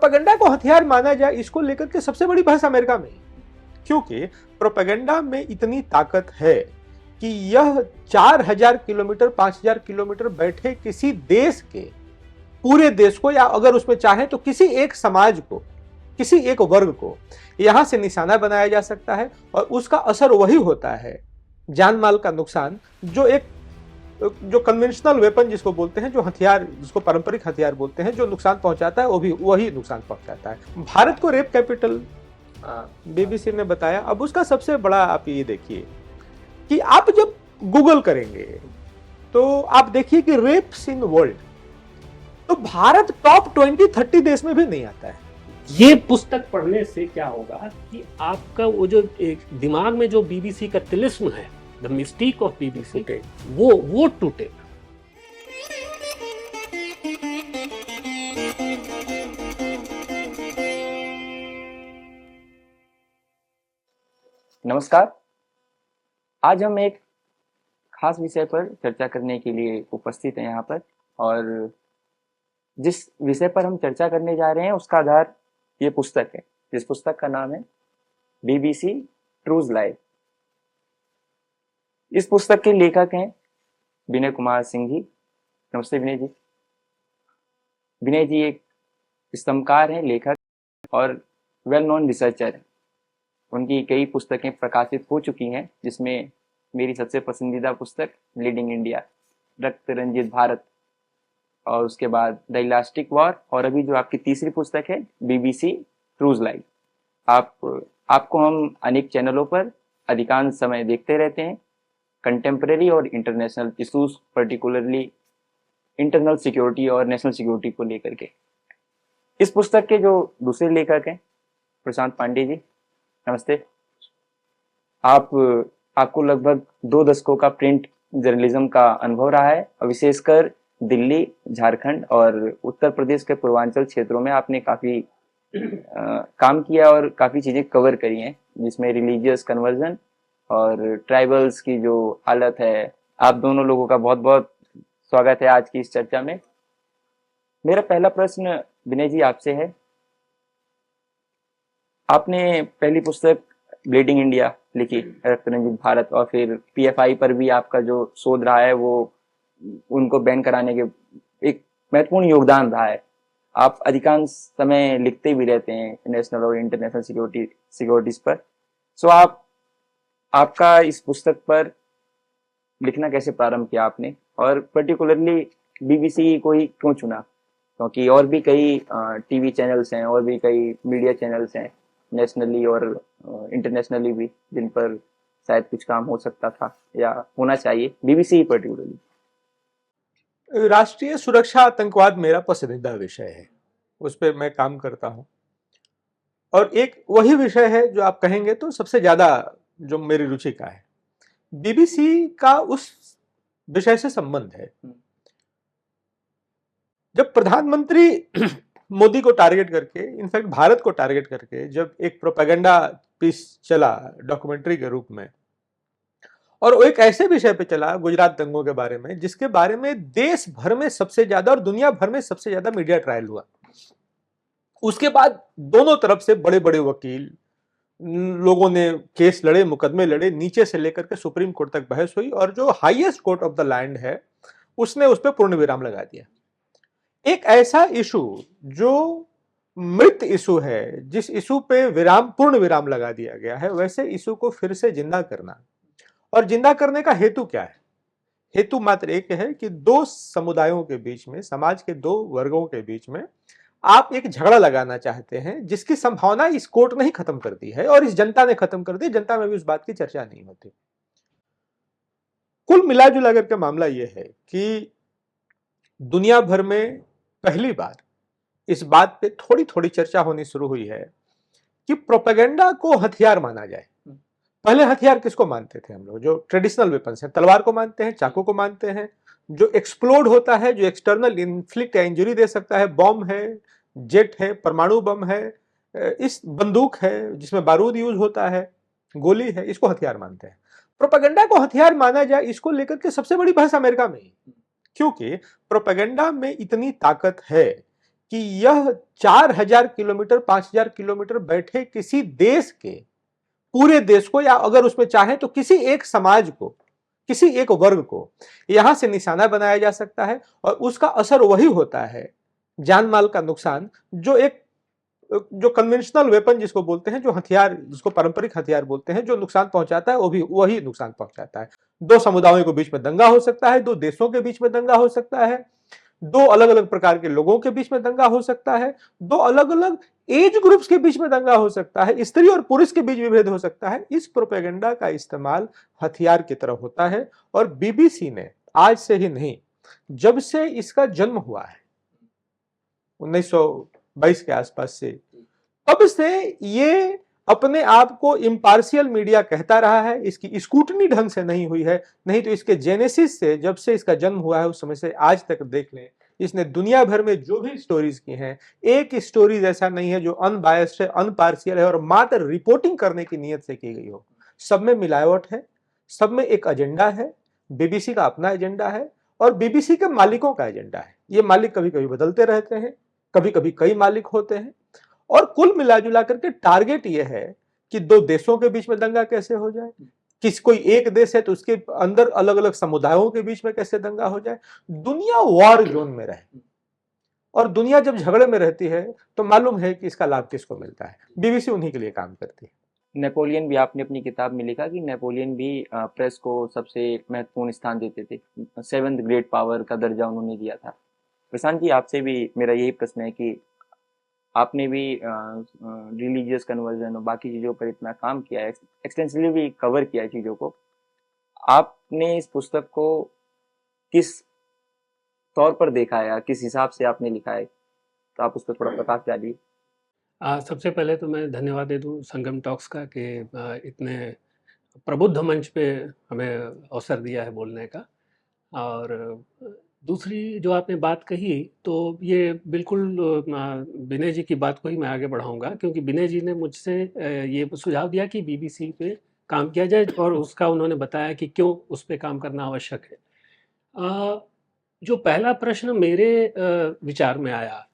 Propaganda को हथियार माना जाए, इसको लेकर के सबसे बड़ी बहस अमेरिका में, क्योंकि प्रोपेगेंडा में इतनी ताकत है कि यह 4000 किलोमीटर 5000 किलोमीटर बैठे किसी देश के, पूरे देश को, या अगर उसमें चाहे तो किसी एक समाज को, किसी एक वर्ग को यहां से निशाना बनाया जा सकता है और उसका असर वही होता है, जान माल का नुकसान, जो कन्वेंशनल वेपन जिसको बोलते हैं, जो हथियार जिसको पारंपरिक हथियार बोलते हैं, जो नुकसान पहुंचाता है वो भी वही नुकसान पहुंचाता है। भारत को रेप कैपिटल बीबीसी ने बताया। अब उसका सबसे बड़ा आप ये देखिए कि आप जब गूगल करेंगे तो आप देखिए कि रेप्स इन वर्ल्ड, तो भारत टॉप 20-30 देश में भी नहीं आता है। ये पुस्तक पढ़ने से क्या होगा कि आपका वो जो एक दिमाग में जो बीबीसी का तिलिस्म है, द मिस्टीक ऑफ बीबीसी, वो टूटे। नमस्कार। आज हम एक खास विषय पर चर्चा करने के लिए उपस्थित हैं यहाँ पर, और जिस विषय पर हम चर्चा करने जा रहे हैं उसका आधार ये पुस्तक है, जिस पुस्तक का नाम है बीबीसी ट्रूज लाइफ। इस पुस्तक के लेखक हैं विनय कुमार सिंह जी। नमस्ते विनय जी। विनय जी एक स्तंभकार हैं, लेखक और वेल नोन रिसर्चर हैं। उनकी कई पुस्तकें प्रकाशित हो चुकी हैं, जिसमें मेरी सबसे पसंदीदा पुस्तक ब्लीडिंग इंडिया, रक्त रंजित भारत, और उसके बाद द इलास्टिक वॉर, और अभी जो आपकी तीसरी पुस्तक है बीबीसी ट्रूज लाइफ। आपको हम अनेक चैनलों पर अधिकांश समय देखते रहते हैं, कंटेम्परेरी और international issues, particularly internal security और नेशनल सिक्योरिटी को लेकर के। इस पुस्तक के जो दूसरे लेखक हैं प्रशांत पांडे जी, नमस्ते। आपको लगभग 2 दशकों का प्रिंट जर्नलिज्म का अनुभव रहा है, और विशेषकर दिल्ली, झारखंड और उत्तर प्रदेश के पूर्वांचल क्षेत्रों में आपने काफ़ी काम किया और काफ़ी चीज़ें कवर करी हैं, जिसमें रिलीजियस कन्वर्जन और ट्राइबल्स की जो हालत है। आप दोनों लोगों का बहुत बहुत स्वागत है आज की इस चर्चा में। मेरा पहला प्रश्न विनय जी आपसे है। आपने पहली पुस्तक ब्लीडिंग इंडिया लिखी, रक्त रंजित भारत, और फिर पीएफआई पर भी आपका जो शोध रहा है वो उनको बैन कराने के एक महत्वपूर्ण योगदान रहा है। आप अधिकांश समय लिखते भी रहते हैं नेशनल और इंटरनेशनल सिक्योरिटीज पर। सो आपका इस पुस्तक पर लिखना कैसे प्रारंभ किया आपने, और पर्टिकुलरली बीबीसी को ही क्यों चुना? क्योंकि और भी कई टीवी चैनल्स हैं और भी कई मीडिया चैनल्स हैं नेशनली और इंटरनेशनली भी, जिन पर शायद कुछ काम हो सकता था या होना चाहिए, बीबीसी पर्टिकुलरली। राष्ट्रीय सुरक्षा आतंकवाद मेरा पसंदीदा विषय है, उस पर मैं काम करता हूं, और एक वही विषय है जो आप कहेंगे तो सबसे ज्यादा जो मेरी रुचि का है। बीबीसी का उस विषय से संबंध है, जब प्रधानमंत्री मोदी को टारगेट करके, इनफैक्ट भारत को टारगेट करके, जब एक प्रोपेगेंडा पीस चला डॉक्यूमेंट्री के रूप में, और वो एक ऐसे विषय पे चला गुजरात दंगों के बारे में, जिसके बारे में देश भर में सबसे ज्यादा और दुनिया भर में सबसे ज्यादा मीडिया ट्रायल हुआ। उसके बाद दोनों तरफ से बड़े बड़े वकील लोगों ने केस लड़े, मुकदमे लड़े, नीचे से लेकर के सुप्रीम कोर्ट तक बहस हुई, और जो highest court of the land है उसने उस पर पूर्ण विराम लगा दिया। एक ऐसा इशू जो मृत इशू है, जिस इशू पे पूर्ण विराम लगा दिया गया है, वैसे इशू को फिर से जिंदा करना, और जिंदा करने का हेतु क्या है? हेतु मात्र एक है कि 2 समुदायों के बीच में, समाज के 2 वर्गों के बीच में आप एक झगड़ा लगाना चाहते हैं, जिसकी संभावना इस कोर्ट ने ही खत्म कर दी है और इस जनता ने खत्म कर दी। जनता में भी उस बात की चर्चा नहीं होती। कुल मिला जुला करके मामला यह है कि दुनिया भर में पहली बार इस बात पे थोड़ी थोड़ी चर्चा होनी शुरू हुई है कि प्रोपेगेंडा को हथियार माना जाए। पहले हथियार किसको मानते थे हम लोग? जो ट्रेडिशनल वेपन्स हैं, तलवार को मानते हैं, चाकू को मानते हैं, जो एक्सप्लोड होता है, जो एक्सटर्नल इन्फ्लिक्ट या इंजरी दे सकता है, बॉम्ब है, जेट है, परमाणु बम है, इस बंदूक है जिसमें बारूद यूज होता है, गोली है, इसको हथियार मानते हैं। प्रोपेगेंडा को हथियार माना जाए, इसको लेकर के सबसे बड़ी बहस अमेरिका में ही, क्योंकि प्रोपेगेंडा में इतनी ताकत है कि यह 4000 किलोमीटर 5000 किलोमीटर बैठे किसी देश के, पूरे देश को, या अगर उसमें चाहे तो किसी एक समाज को, किसी एक वर्ग को यहां से निशाना बनाया जा सकता है, और उसका असर वही होता है, जान माल का नुकसान, जो कन्वेंशनल वेपन जिसको बोलते हैं, जो हथियार, जिसको पारंपरिक हथियार बोलते हैं, जो नुकसान पहुंचाता है वो भी वही नुकसान पहुंचाता है। दो समुदायों के बीच में दंगा हो सकता है, दो देशों के बीच में दंगा हो सकता है, दो अलग अलग प्रकार के लोगों के बीच में दंगा हो सकता है, दो अलग अलग एज ग्रुप्स के बीच में दंगा हो सकता है, स्त्री और पुरुष के बीच विभेद हो सकता है। इस प्रोपेगेंडा का इस्तेमाल हथियार की तरह होता है, और बीबीसी ने आज से ही नहीं, जब से इसका जन्म हुआ है 1922 के आसपास से, तब से ये अपने आप को इम्पार्शियल मीडिया कहता रहा है। इसकी स्क्रूटनी ढंग से नहीं हुई है, नहीं तो इसके जेनेसिस से, जब से इसका जन्म हुआ है उस समय से आज तक देख लें, इसने दुनिया भर में जो भी स्टोरीज की हैं, एक स्टोरीज ऐसा नहीं है जो अनबायस्ड है, अनपार्शियल है और मात्र रिपोर्टिंग करने की नीयत से की गई हो। सब में मिलावट है, सब में एक एजेंडा है। बीबीसी का अपना एजेंडा है और बीबीसी के मालिकों का एजेंडा है। ये मालिक कभी कभी बदलते रहते हैं, कभी कभी कई मालिक होते हैं, और कुल मिलाजुला करके टारगेट ये है कि दो देशों के बीच में दंगा कैसे हो जाए, कोई एक देश है तो उसके अंदर अलग अलग समुदायों के बीच में कैसे दंगा हो जाए, दुनिया वॉर जोन में रहे। और दुनिया जब झगड़े में रहती है तो मालूम है कि इसका लाभ किसको मिलता है। बीबीसी उन्हीं के लिए काम करती है। नेपोलियन भी, आपने अपनी किताब में लिखा कि नेपोलियन भी प्रेस को सबसे महत्वपूर्ण स्थान देते थे, 7th ग्रेट पावर का दर्जा उन्होंने दिया था। प्रशांत जी, आपसे भी मेरा यही प्रश्न है कि आपने भी रिलीजियस कन्वर्जन और बाकी चीज़ों पर इतना काम किया है, एक्सटेंसिवली भी कवर किया है चीज़ों को, आपने इस पुस्तक को किस तौर पर देखा है, किस हिसाब से आपने लिखा है, तो आप उस पर थोड़ा प्रकाश डालिए। सबसे पहले तो मैं धन्यवाद दे दूं संगम टॉक्स का कि इतने प्रबुद्ध मंच पे हमें अवसर दिया है बोलने का। और दूसरी जो आपने बात कही, तो ये बिल्कुल विनय जी की बात को ही मैं आगे बढ़ाऊंगा, क्योंकि विनय जी ने मुझसे ये सुझाव दिया कि बीबीसी पे काम किया जाए, और उसका उन्होंने बताया कि क्यों उस पे काम करना आवश्यक है। जो पहला प्रश्न मेरे विचार में आया,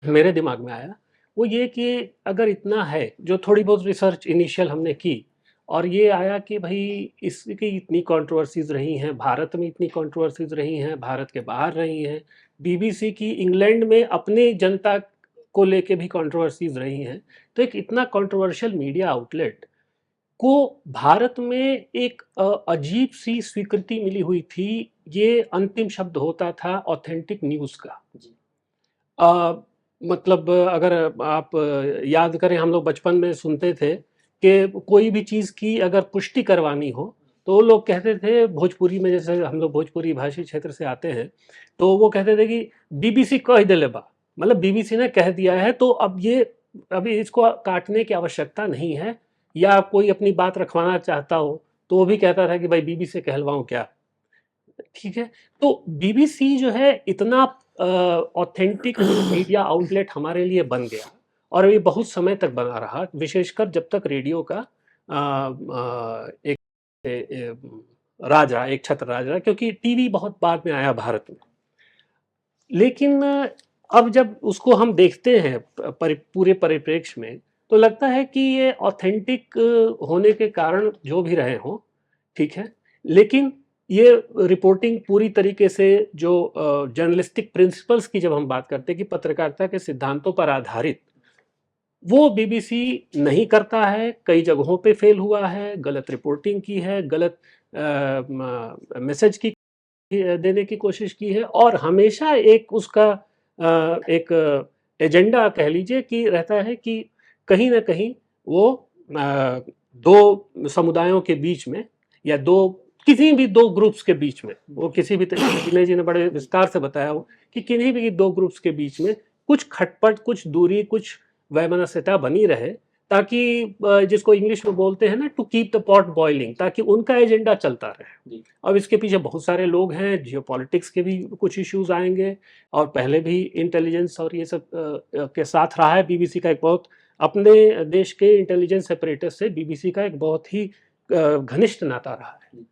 मेरे दिमाग में आया, वो ये कि अगर इतना है, जो थोड़ी बहुत रिसर्च इनिशियल हमने की, और ये आया कि भाई इसकी इतनी कंट्रोवर्सीज रही हैं, भारत में इतनी कंट्रोवर्सीज रही हैं, भारत के बाहर रही हैं, बीबीसी की इंग्लैंड में अपनी जनता को लेके भी कंट्रोवर्सीज रही हैं, तो एक इतना कंट्रोवर्शियल मीडिया आउटलेट को भारत में एक अजीब सी स्वीकृति मिली हुई थी। ये अंतिम शब्द होता था ऑथेंटिक न्यूज़ का। मतलब अगर आप याद करें, हम लोग बचपन में सुनते थे कि कोई भी चीज़ की अगर पुष्टि करवानी हो तो वो लोग कहते थे, भोजपुरी में, जैसे हम लोग भोजपुरी भाषी क्षेत्र से आते हैं, तो वो कहते थे कि बीबीसी कह दिले बा, मतलब बीबीसी ने कह दिया है, तो अब ये अभी इसको काटने की आवश्यकता नहीं है। या कोई अपनी बात रखवाना चाहता हो तो वो भी कहता था कि भाई बीबीसी से कहलवाऊं क्या। ठीक है, तो बीबीसी जो है इतना ऑथेंटिक मीडिया आउटलेट हमारे लिए बन गया, और ये बहुत समय तक बना रहा, विशेषकर जब तक रेडियो का एक राज रहा, एक छत्र राज रहा, क्योंकि टीवी बहुत बाद में आया भारत में। लेकिन अब जब उसको हम देखते हैं पूरे परिप्रेक्ष्य में, तो लगता है कि ये ऑथेंटिक होने के कारण जो भी रहे हों, ठीक है, लेकिन ये रिपोर्टिंग पूरी तरीके से जो जर्नलिस्टिक प्रिंसिपल्स की जब हम बात करते हैं कि पत्रकारिता के सिद्धांतों पर आधारित, वो बीबीसी नहीं करता है। कई जगहों पे फेल हुआ है, गलत रिपोर्टिंग की है, गलत मैसेज की देने की कोशिश की है, और हमेशा एक उसका एक एजेंडा कह लीजिए कि रहता है कि कहीं ना कहीं वो दो समुदायों के बीच में, या किसी भी दो ग्रुप्स के बीच में, वो किसी भी तरीके, विनय जी ने बड़े विस्तार से बताया हो कि किन्हीं भी दो ग्रुप्स के बीच में कुछ खटपट, कुछ दूरी, कुछ वैमनस्यता बनी रहे, ताकि जिसको इंग्लिश में बोलते हैं ना, to keep the pot boiling, ताकि उनका एजेंडा चलता रहे। अब इसके पीछे बहुत सारे लोग हैं, जियोपॉलिटिक्स के भी कुछ इश्यूज आएंगे, और पहले भी इंटेलिजेंस और ये सब के साथ रहा है बीबीसी का एक बहुत, अपने देश के इंटेलिजेंस सेपरेटर्स से बीबीसी का एक बहुत ही घनिष्ठ नाता रहा है।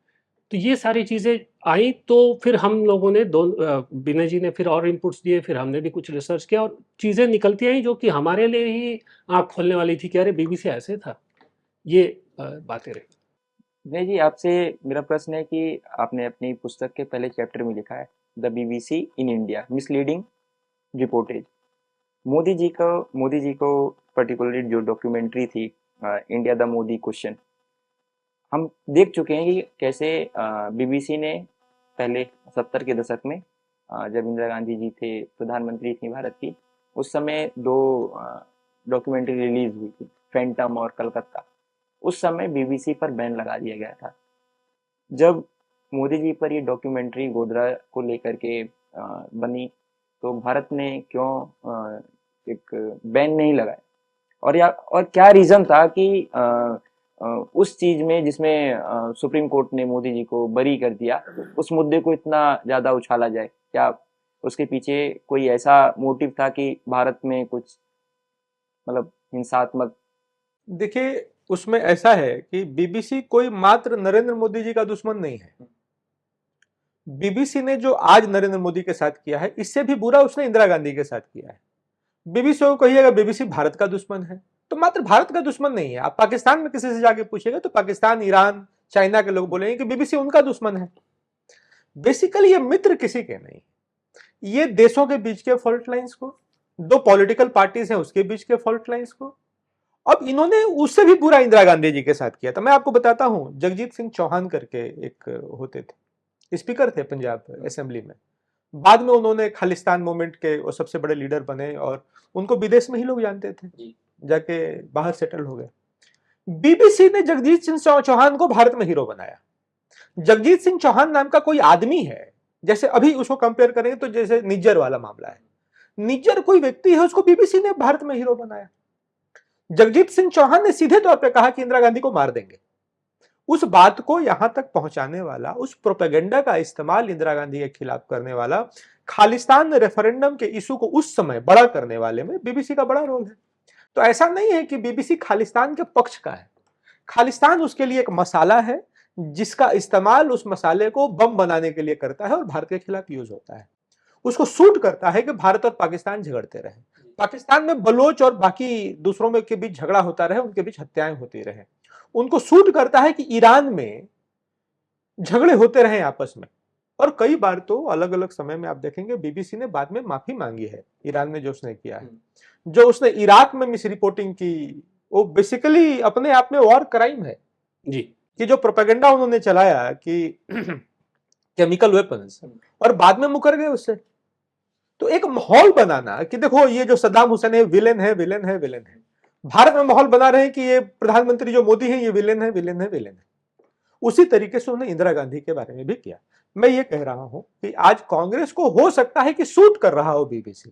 तो ये सारी चीज़ें आई, तो फिर हम लोगों ने विनय जी ने फिर और इनपुट्स दिए, फिर हमने भी कुछ रिसर्च किया और चीज़ें निकलती आई जो कि हमारे लिए ही आँख खोलने वाली थी कि अरे बीबीसी ऐसे था। ये बातें रही। विनय जी, आपसे मेरा प्रश्न है कि आपने अपनी पुस्तक के पहले चैप्टर में लिखा है the BBC in India misleading reportage. Modi ji को पर्टिकुलरली जो डॉक्यूमेंट्री थी इंडिया द मोदी क्वेश्चन, हम देख चुके हैं कि कैसे बीबीसी ने पहले 70 के दशक में जब इंदिरा गांधी जी थे प्रधानमंत्री थी भारत की, उस समय दो डॉक्यूमेंट्री रिलीज हुई थी, फैंटम और कलकत्ता। उस समय बीबीसी पर बैन लगा दिया गया था। जब मोदी जी पर ये डॉक्यूमेंट्री गोधरा को लेकर के बनी, तो भारत ने क्यों एक बैन नहीं लगाया, और क्या रीजन था कि उस चीज में जिसमें सुप्रीम कोर्ट ने मोदी जी को बरी कर दिया, उस मुद्दे को इतना ज्यादा उछाला जाए? क्या उसके पीछे कोई ऐसा मोटिव था कि भारत में कुछ मतलब हिंसात्मक? देखिए, उसमें ऐसा है कि बीबीसी कोई मात्र नरेंद्र मोदी जी का दुश्मन नहीं है। बीबीसी ने जो आज नरेंद्र मोदी के साथ किया है, इससे भी बुरा उसने इंदिरा गांधी के साथ किया है। बीबीसी को कहिएगा बीबीसी भारत का दुश्मन है, तो मात्र भारत का दुश्मन नहीं है। आप पाकिस्तान में किसी से जाके पूछिएगा तो पाकिस्तान, ईरान, चाइना के लोग बोलेंगे कि बीबीसी उनका दुश्मन है। बेसिकली ये मित्र किसी के नहीं, ये देशों के बीच के फॉल्ट लाइंस को, दो पॉलिटिकल पार्टीज हैं उसके बीच के फॉल्ट लाइंस को, अब इन्होंने उससे भी बुरा इंदिरा गांधी जी के साथ किया था। मैं आपको बताता हूं, जगजीत सिंह चौहान करके एक होते थे, स्पीकर थे पंजाब असेंबली में। बाद में उन्होंने खालिस्तान मूवमेंट के वो सबसे बड़े लीडर बने और उनको विदेश में ही लोग जानते थे, जाके बाहर सेटल हो गए। बीबीसी ने जगजीत सिंह चौहान को भारत में हीरो बनाया। जगजीत सिंह चौहान नाम का कोई आदमी है, जैसे अभी उसको कंपेयर करेंगे तो जैसे निज्जर वाला मामला है, निज्जर कोई व्यक्ति है, उसको बीबीसी ने भारत में हीरो बनाया। जगजीत सिंह चौहान ने सीधे तौर पे कहा कि इंदिरा गांधी को मार देंगे। उस बात को यहां तक पहुंचाने वाला, उस प्रोपेगेंडा का इस्तेमाल इंदिरा गांधी के खिलाफ करने वाला, खालिस्तान रेफरेंडम के इशू को उस समय बड़ा करने वाले में बीबीसी का बड़ा रोल है। तो ऐसा नहीं है कि बीबीसी खालिस्तान के पक्ष का है। खालिस्तान उसके लिए एक मसाला है जिसका इस्तेमाल उस मसाले को बम बनाने के लिए करता है और भारत के खिलाफ यूज होता है। उसको सूट करता है कि भारत और पाकिस्तान झगड़ते रहे, पाकिस्तान में बलोच और बाकी दूसरों में के बीच झगड़ा होता रहे, उनके बीच हत्याएं होती रहे। उनको सूट करता है कि ईरान में झगड़े होते रहे आपस में। और कई बार तो अलग अलग समय में आप देखेंगे बीबीसी ने बाद में माफी मांगी है ईरान में जो उसने किया है। जो उसने इराक में मिस रिपोर्टिंग की, वो बेसिकली अपने आप में वॉर क्राइम है जी। कि जो प्रोपेगेंडा उन्होंने चलाया कि केमिकल वेपन्स, और बाद में मुकर गए उससे। तो एक माहौल बनाना कि देखो ये जो सद्दाम हुसैन है विलेन है, विलेन है, विलेन है। भारत में माहौल बना रहे हैं कि ये प्रधानमंत्री जो मोदी है ये विलेन है, विलेन है, विलेन है। उसी तरीके से उन्होंने इंदिरा गांधी के बारे में भी किया। मैं ये कह रहा हूं कि आज कांग्रेस को हो सकता है कि सूट कर रहा हो बीबीसी,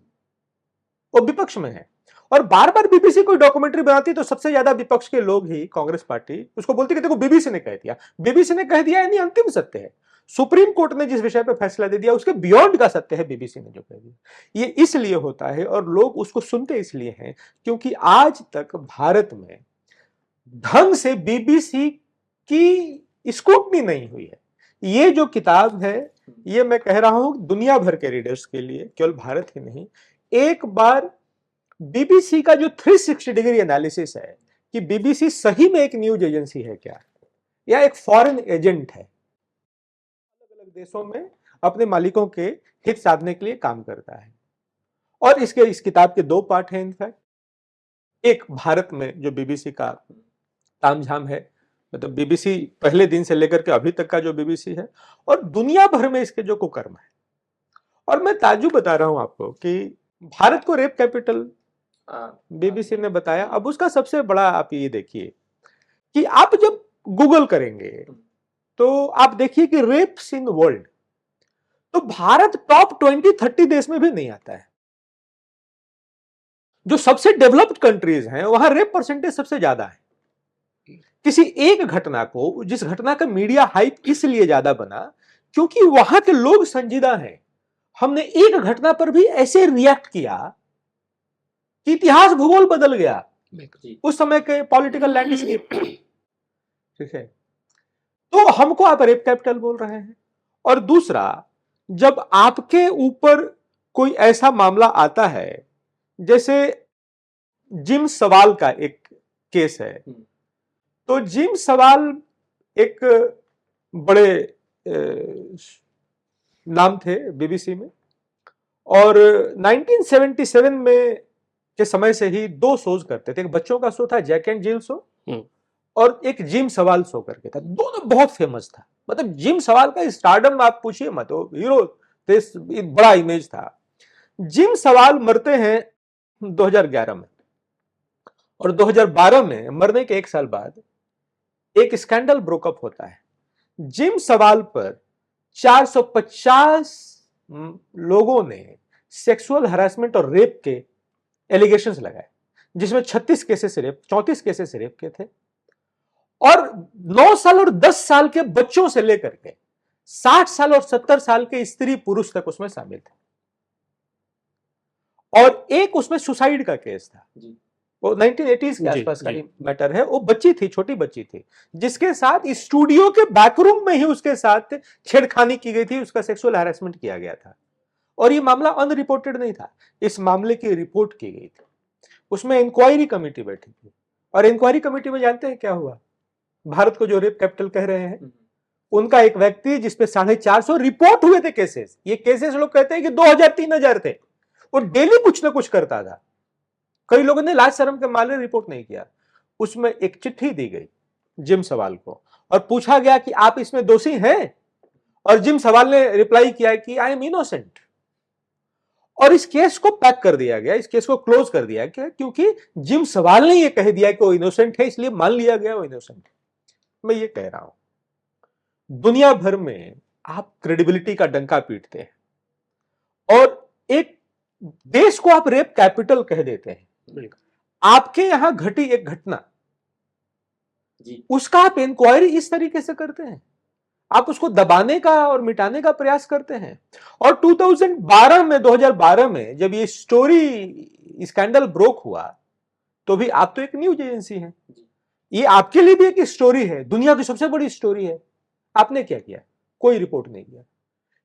वो विपक्ष में है और बार बार बीबीसी कोई डॉक्यूमेंट्री बनाती तो सबसे ज्यादा विपक्ष के लोग ही, कांग्रेस पार्टी उसको बोलती कि देखो बीबीसी ने कह दिया, बीबीसी ने कह दिया यानी अंतिम सत्य है। सुप्रीम कोर्ट ने जिस विषय पर फैसला दे दिया उसके बियॉन्ड का सत्य है बीबीसी ने जो कह दिया। ये इसलिए होता है और लोग उसको सुनते इसलिए हैं क्योंकि आज तक भारत में ढंग से बीबीसी की स्क्रूटनी नहीं हुई है। ये जो किताब है ये मैं कह रहा हूं दुनिया भर के रीडर्स के लिए, केवल भारत ही नहीं, एक बार बीबीसी का जो 360 डिग्री एनालिसिस है कि बीबीसी सही में एक न्यूज एजेंसी है क्या या एक फॉरेन एजेंट है, अलग अलग देशों में अपने मालिकों के हित साधने के लिए काम करता है। और इस किताब के दो पार्ट हैं इनफैक्ट। एक भारत में जो बीबीसी का तामझाम है, मतलब बीबीसी पहले दिन से लेकर के अभी तक का जो बीबीसी है, और दुनिया भर में इसके जो कुकर्म है। और मैं ताज्जुब बता रहा हूं आपको कि भारत को रेप कैपिटल बीबीसी ने बताया। अब उसका सबसे बड़ा आप ये देखिए कि आप जब गूगल करेंगे तो आप देखिए कि रेप्स इन वर्ल्ड, तो भारत टॉप 20-30 देश में भी नहीं आता है। जो सबसे डेवलप्ड कंट्रीज हैं वहां रेप परसेंटेज सबसे ज्यादा है। किसी एक घटना को, जिस घटना का मीडिया हाइप इसलिए ज्यादा बना क्योंकि वहां के लोग संजीदा हैं। हमने एक घटना पर भी ऐसे रिएक्ट किया कि इतिहास भूगोल बदल गया, उस समय के पॉलिटिकल लैंडस्केप। ठीक है, तो हमको आप रेप कैपिटल बोल रहे हैं। और दूसरा, जब आपके ऊपर कोई ऐसा मामला आता है, जैसे जिम सवाल का एक केस है, तो जिम सवाल एक बड़े नाम थे बीबीसी में, और 1977 में के समय से ही 2 शोज करते थे। एक बच्चों का शो था जैक एंड जिल शो, और एक जिम सवाल शो करके था। दोनों बहुत फेमस था। मतलब जिम सवाल का स्टारडम आप पूछिए मत, वो हीरो थे, बड़ा इमेज था। जिम सवाल मरते हैं 2011 में, और 2012 में मरने के 1 साल बाद एक स्कैंडल ब्रोकअप होता है। जिम सवाल पर 450 लोगों ने सेक्सुअल हरासमेंट और रेप के एलिगेशंस लगाए, जिसमें 36 केसेस रेप, 34 केसेस रेप के थे, और 9 साल और 10 साल के बच्चों से लेकर के 60 साल और 70 साल के स्त्री पुरुष तक उसमें शामिल थे। और एक उसमें सुसाइड का केस था, वो 1980s के आसपास का मैटर है। वो बच्ची थी, छोटी बच्ची थी, जिसके साथ स्टूडियो के बैकरूम में ही उसके साथ छेड़खानी की गई थी, उसका सेक्सुअल हैरेसमेंट किया गया था। और ये मामला अनरिपोर्टेड नहीं था, इस मामले की रिपोर्ट की गई थी। उसमें इंक्वायरी कमेटी बैठी थी, और इंक्वायरी कमेटी में जानते हैं क्या हुआ? भारत को जो रेप कैपिटल कह रहे हैं, उनका एक व्यक्ति जिसपे 450 रिपोर्ट हुए थे केसेस। ये केसेस लोग कहते हैं कि 2000-3000 थे। वो डेली कुछ ना कुछ करता था। कई लोगों ने लाज शर्म के मारे रिपोर्ट नहीं किया। उसमें एक चिट्ठी दी गई जिम सवाल को, और पूछा गया कि आप इसमें दोषी हैं? और जिम सवाल ने रिप्लाई किया कि आई एम इनोसेंट। और इस केस को पैक कर दिया गया, इस केस को क्लोज कर दिया गया, क्योंकि जिम सवाल ने यह कह दिया कि वो इनोसेंट है, इसलिए मान लिया गया वो इनोसेंट है। मैं ये कह रहा हूं, दुनिया भर में आप क्रेडिबिलिटी का डंका पीटते हैं, और एक देश को आप रेप कैपिटल कह देते हैं। आपके यहां घटी एक घटना, उसका आप इंक्वायरी इस तरीके से करते हैं, आप उसको दबाने का और मिटाने का प्रयास करते हैं। और 2012 में जब ये स्टोरी स्कैंडल ब्रोक हुआ, तो भी आप तो एक न्यूज एजेंसी हैं, ये आपके लिए भी एक स्टोरी है, दुनिया की सबसे बड़ी स्टोरी है। आपने क्या किया? कोई रिपोर्ट नहीं किया।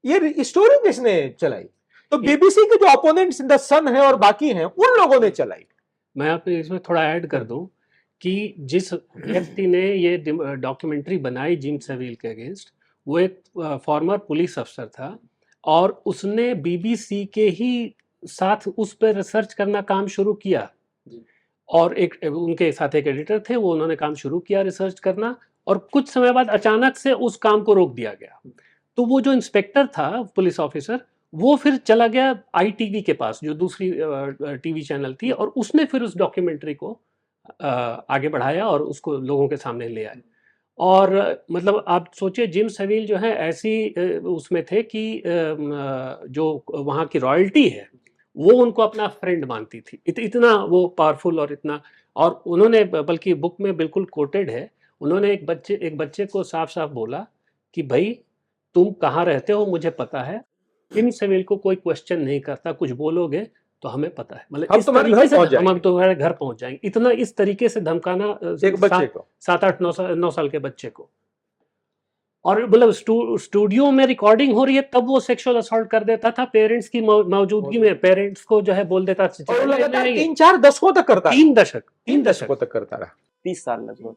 ये स्टोरी किसने चलाई? तो बीबीसी के जो अपोनेंट्स द सन है और बाकी हैं, उन लोगों ने चलाई। मैं आपको इसमें थोड़ा ऐड कर दूं कि जिस व्यक्ति ने ये डॉक्यूमेंट्री बनाई जिम सेविल के अगेंस्ट, वो एक फॉर्मर पुलिस अफसर था, और उसने बीबीसी के ही साथ उस पर रिसर्च करना काम शुरू किया। और एक उनके साथ एक एडिटर थे, वो उन्होंने काम शुरू किया रिसर्च करना, और कुछ समय बाद अचानक से उस काम को रोक दिया गया। तो वो जो इंस्पेक्टर था, पुलिस ऑफिसर, वो फिर चला गया ITV के पास, जो दूसरी टीवी चैनल थी, और उसने फिर उस डॉक्यूमेंट्री को आगे बढ़ाया और उसको लोगों के सामने ले आए। और मतलब आप सोचिए, जिम सेविल जो है ऐसी उसमें थे कि जो वहाँ की रॉयल्टी है, वो उनको अपना फ्रेंड मानती थी। इतना वो पावरफुल और इतना, और उन्होंने, बल्कि बुक में बिल्कुल कोटेड है, उन्होंने एक बच्चे को साफ साफ बोला कि भाई तुम कहाँ रहते हो मुझे पता है, जिम सेविल को कोई क्वेश्चन नहीं करता, कुछ बोलोगे तो हमें पता है, मतलब इस तरीके से हम तुम्हारे घर पहुंच जाएंगे। इतना इस तरीके से धमकाना एक बच्चे को, 7-8-9 साल के बच्चे को। और मतलब स्टूडियो में रिकॉर्डिंग हो रही है, तब वो सेक्सुअल असॉल्ट कर देता था पेरेंट्स की मौजूदगी में। पेरेंट्स को जो है बोल देता था, और लगातार 3-4 दशकों तक करता, 3 दशकों तक करता रहा, 30 साल लगभग।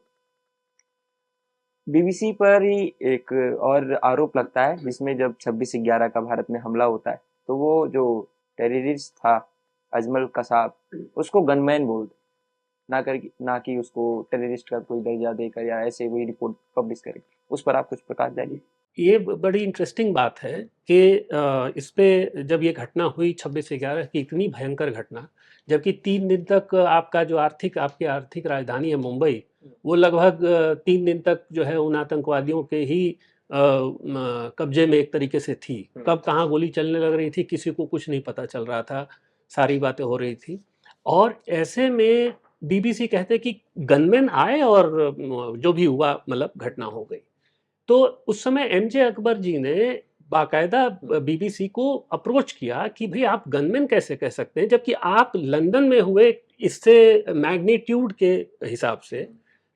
बीबीसी पर ही एक और आरोप लगता है, जिसमें जब 26/11 का भारत में हमला होता है, तो वो जो टेररिस्ट था अजमल कसाब, उसको गनमैन बोल ना कि उसको टेररिस्ट का कोई दर्जा देकर या ऐसे कोई रिपोर्ट पब्लिश करे। उस पर आप कुछ प्रकाश डालिए। ये बड़ी इंटरेस्टिंग बात है कि इस पे जब ये घटना हुई 26/11 की, इतनी भयंकर घटना, जबकि 3 दिन तक आपका जो आपकी आर्थिक राजधानी है मुंबई, वो लगभग 3 दिन तक जो है उन आतंकवादियों के ही कब्जे में एक तरीके से थी। कब कहाँ गोली चलने लग रही थी किसी को कुछ नहीं पता चल रहा था, सारी बातें हो रही थी। और ऐसे में बीबीसी कहते कि गनमैन आए और जो भी हुआ, मतलब घटना हो गई। तो उस समय MJ अकबर जी ने बाकायदा बीबीसी को अप्रोच किया कि भाई आप गनमैन कैसे कह सकते हैं, जबकि आप लंदन में हुए इससे मैग्नीट्यूड के हिसाब से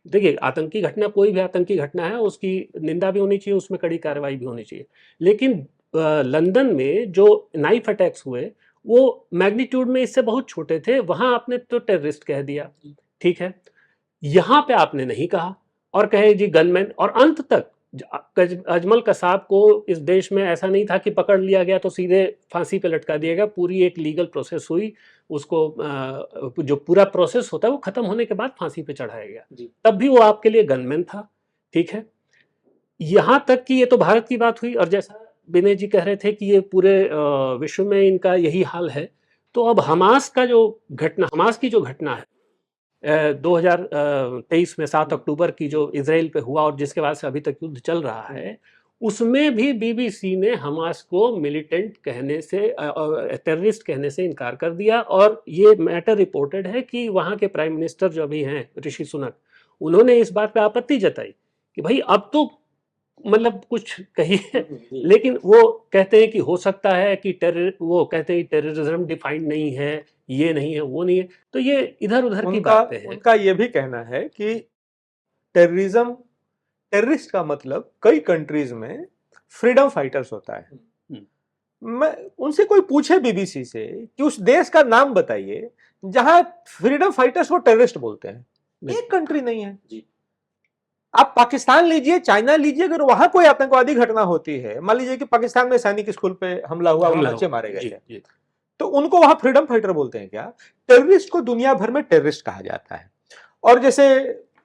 देखिए, आतंकी घटना, कोई भी आतंकी घटना है, उसकी निंदा भी होनी चाहिए, उसमें कड़ी कार्रवाई भी होनी चाहिए। लेकिन लंदन में जो नाइफ अटैक्स हुए, वो मैग्नीट्यूड में इससे बहुत छोटे थे। वहां आपने तो टेररिस्ट कह दिया, ठीक है। यहाँ पे आपने नहीं कहा और कहे जी गनमैन। और अंत तक अजमल कसाब को इस देश में ऐसा नहीं था कि पकड़ लिया गया तो सीधे फांसी पे लटका दिया गया। पूरी एक लीगल प्रोसेस हुई, उसको जो पूरा प्रोसेस होता है वो खत्म होने के बाद फांसी पे चढ़ाया गया। तब भी वो आपके लिए गनमैन था, ठीक है। यहाँ तक कि ये तो भारत की बात हुई, और जैसा विनय जी कह रहे थे कि ये पूरे विश्व में इनका यही हाल है। तो अब हमास की जो घटना है 2023 में 7 अक्टूबर की, जो इजराइल पे हुआ और जिसके बाद से अभी तक युद्ध चल रहा है, उसमें भी बीबीसी ने हमास को मिलिटेंट कहने से, टेररिस्ट कहने से इनकार कर दिया। और ये मैटर रिपोर्टेड है कि वहाँ के प्राइम मिनिस्टर जो अभी हैं, ऋषि सुनक, उन्होंने इस बात पे आपत्ति जताई कि भाई अब तो मतलब कुछ कहिए। लेकिन वो कहते हैं कि हो सकता है कि वो कहते हैं टेररिज्म डिफाइंड नहीं है, ये नहीं है, वो नहीं है। तो ये इधर उधर की बातें हैं। उनका ये भी कहना है कि टेररिस्ट का मतलब कई कंट्रीज में फ्रीडम फाइटर्स होता है। मैं उनसे कोई पूछे बीबीसी से कि उस देश का नाम बताइए जहां फ्रीडम फाइटर्स को टेररिस्ट बोलते हैं, एक कंट्री नहीं है जी। आप पाकिस्तान लीजिए, चाइना लीजिए, अगर वहां कोई आतंकवादी घटना होती है, मान लीजिए कि पाकिस्तान में सैनिक स्कूल पे हमला हुआ, वहां बच्चे मारे गए थे, तो उनको वहां फ्रीडम फाइटर बोलते हैं क्या? टेररिस्ट को दुनिया भर में टेररिस्ट कहा जाता है। और जैसे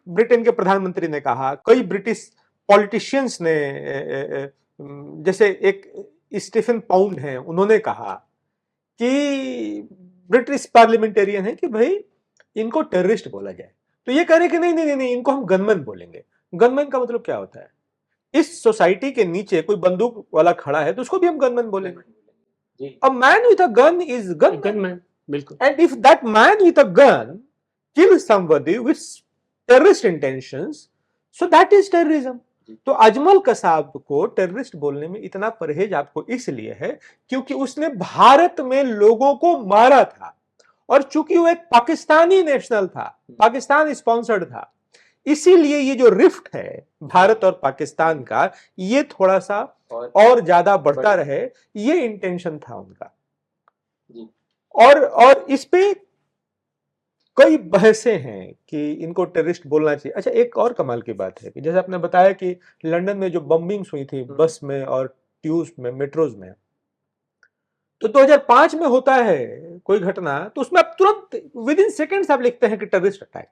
ब्रिटेन के प्रधानमंत्री ने कहा, कई ब्रिटिश पॉलिटिशियंस ने, जैसे एक स्टीफन पाउंड हैं, उन्होंने कहा कि ब्रिटिश पार्लियामेंटेरियन है कि भाई इनको टेररिस्ट बोला जाए, तो ये कह रहे कि नहीं नहीं नहीं, इनको हम गनमैन बोलेंगे। गनमैन का मतलब क्या होता है? इस सोसाइटी के नीचे कोई बंदूक वाला खड़ा है तो उसको भी हम गनमैन बोलेंगे। A man with a gun is gunman, बिल्कुल। And if that man with a gun kills somebody with terrorist intentions, so that is terrorism. तो अजमल कसाब को टेररिस्ट बोलने में इतना परहेज आपको इसलिए है क्योंकि उसने भारत में लोगों को मारा था, और चूंकि वो एक पाकिस्तानी नेशनल था, पाकिस्तान स्पॉन्सर्ड था, इसीलिए ये जो रिफ्ट है भारत और पाकिस्तान का, ये थोड़ा सा और ज्यादा बढ़ता रहे, ये इंटेंशन था उनका। और इस पे कई बहसें हैं कि इनको टेररिस्ट बोलना चाहिए। अच्छा, एक और कमाल की बात है कि जैसे आपने बताया कि लंदन में जो बम्बिंग्स हुई थी बस में और ट्यूब्स में, मेट्रोज में, तो 2005 में होता है कोई घटना, तो उसमें आप तुरंत विद इन सेकेंड्स आप लिखते हैं कि टेररिस्ट अटैक,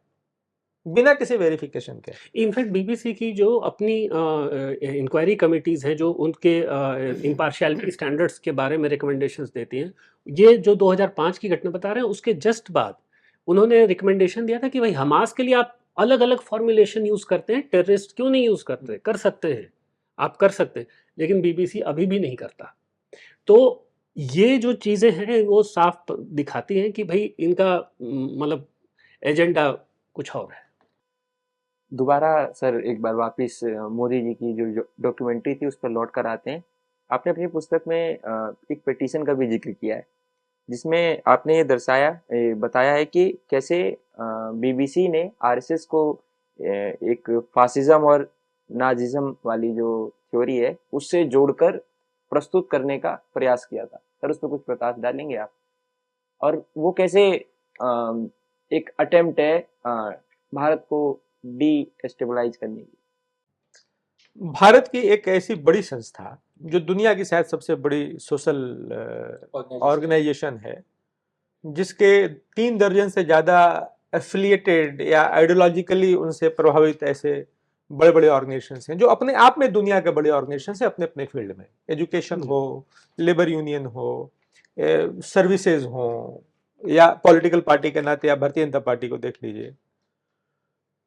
बिना किसी वेरिफिकेशन के। इनफैक्ट बीबीसी की जो अपनी इंक्वायरी कमिटीज हैं, जो उनके इम्पार्शियलिटी स्टैंडर्ड्स के बारे में रिकमेंडेशंस देती हैं, ये जो 2005 की घटना बता रहे हैं उसके जस्ट बाद उन्होंने रिकमेंडेशन दिया था कि भाई हमास के लिए आप अलग अलग फॉर्मुलेशन यूज करते हैं, टेररिस्ट क्यों नहीं यूज करते? कर सकते हैं, आप कर सकते हैं। लेकिन बीबीसी अभी भी नहीं करता। तो ये जो चीजें हैं वो साफ दिखाती हैं कि भाई इनका मतलब एजेंडा कुछ और है। दोबारा सर एक बार वापस मोदी जी की जो डॉक्यूमेंट्री थी उस पर लौट कर आते हैं। आपने अपनी पुस्तक में एक पिटीशन का भी जिक्र किया है, जिसमें आपने ये बताया है कि कैसे बीबीसी ने आरएसएस को एक फासिज्म और नाजिज्म वाली जो थ्योरी है उससे जोड़कर प्रस्तुत करने का प्रयास किया था। सर उस पर कुछ प्रकाश डालेंगे आप? और वो कैसे एक अटेम्प्ट है भारत को डीस्टेबलाइज करने की? भारत की एक ऐसी बड़ी संस्था जो दुनिया की शायद सबसे बड़ी सोशल ऑर्गेनाइजेशन है, जिसके 3 दर्जन से ज्यादा एफिलिएटेड या आइडियोलॉजिकली उनसे प्रभावित ऐसे बड़े बड़े ऑर्गेनाइजेशन हैं जो अपने आप में दुनिया के बड़े ऑर्गेनाइजेशन हैं अपने अपने फील्ड में। एजुकेशन हो, लेबर यूनियन हो, सर्विसेज हो, या पॉलिटिकल पार्टी के नाते या भारतीय जनता पार्टी को देख लीजिए।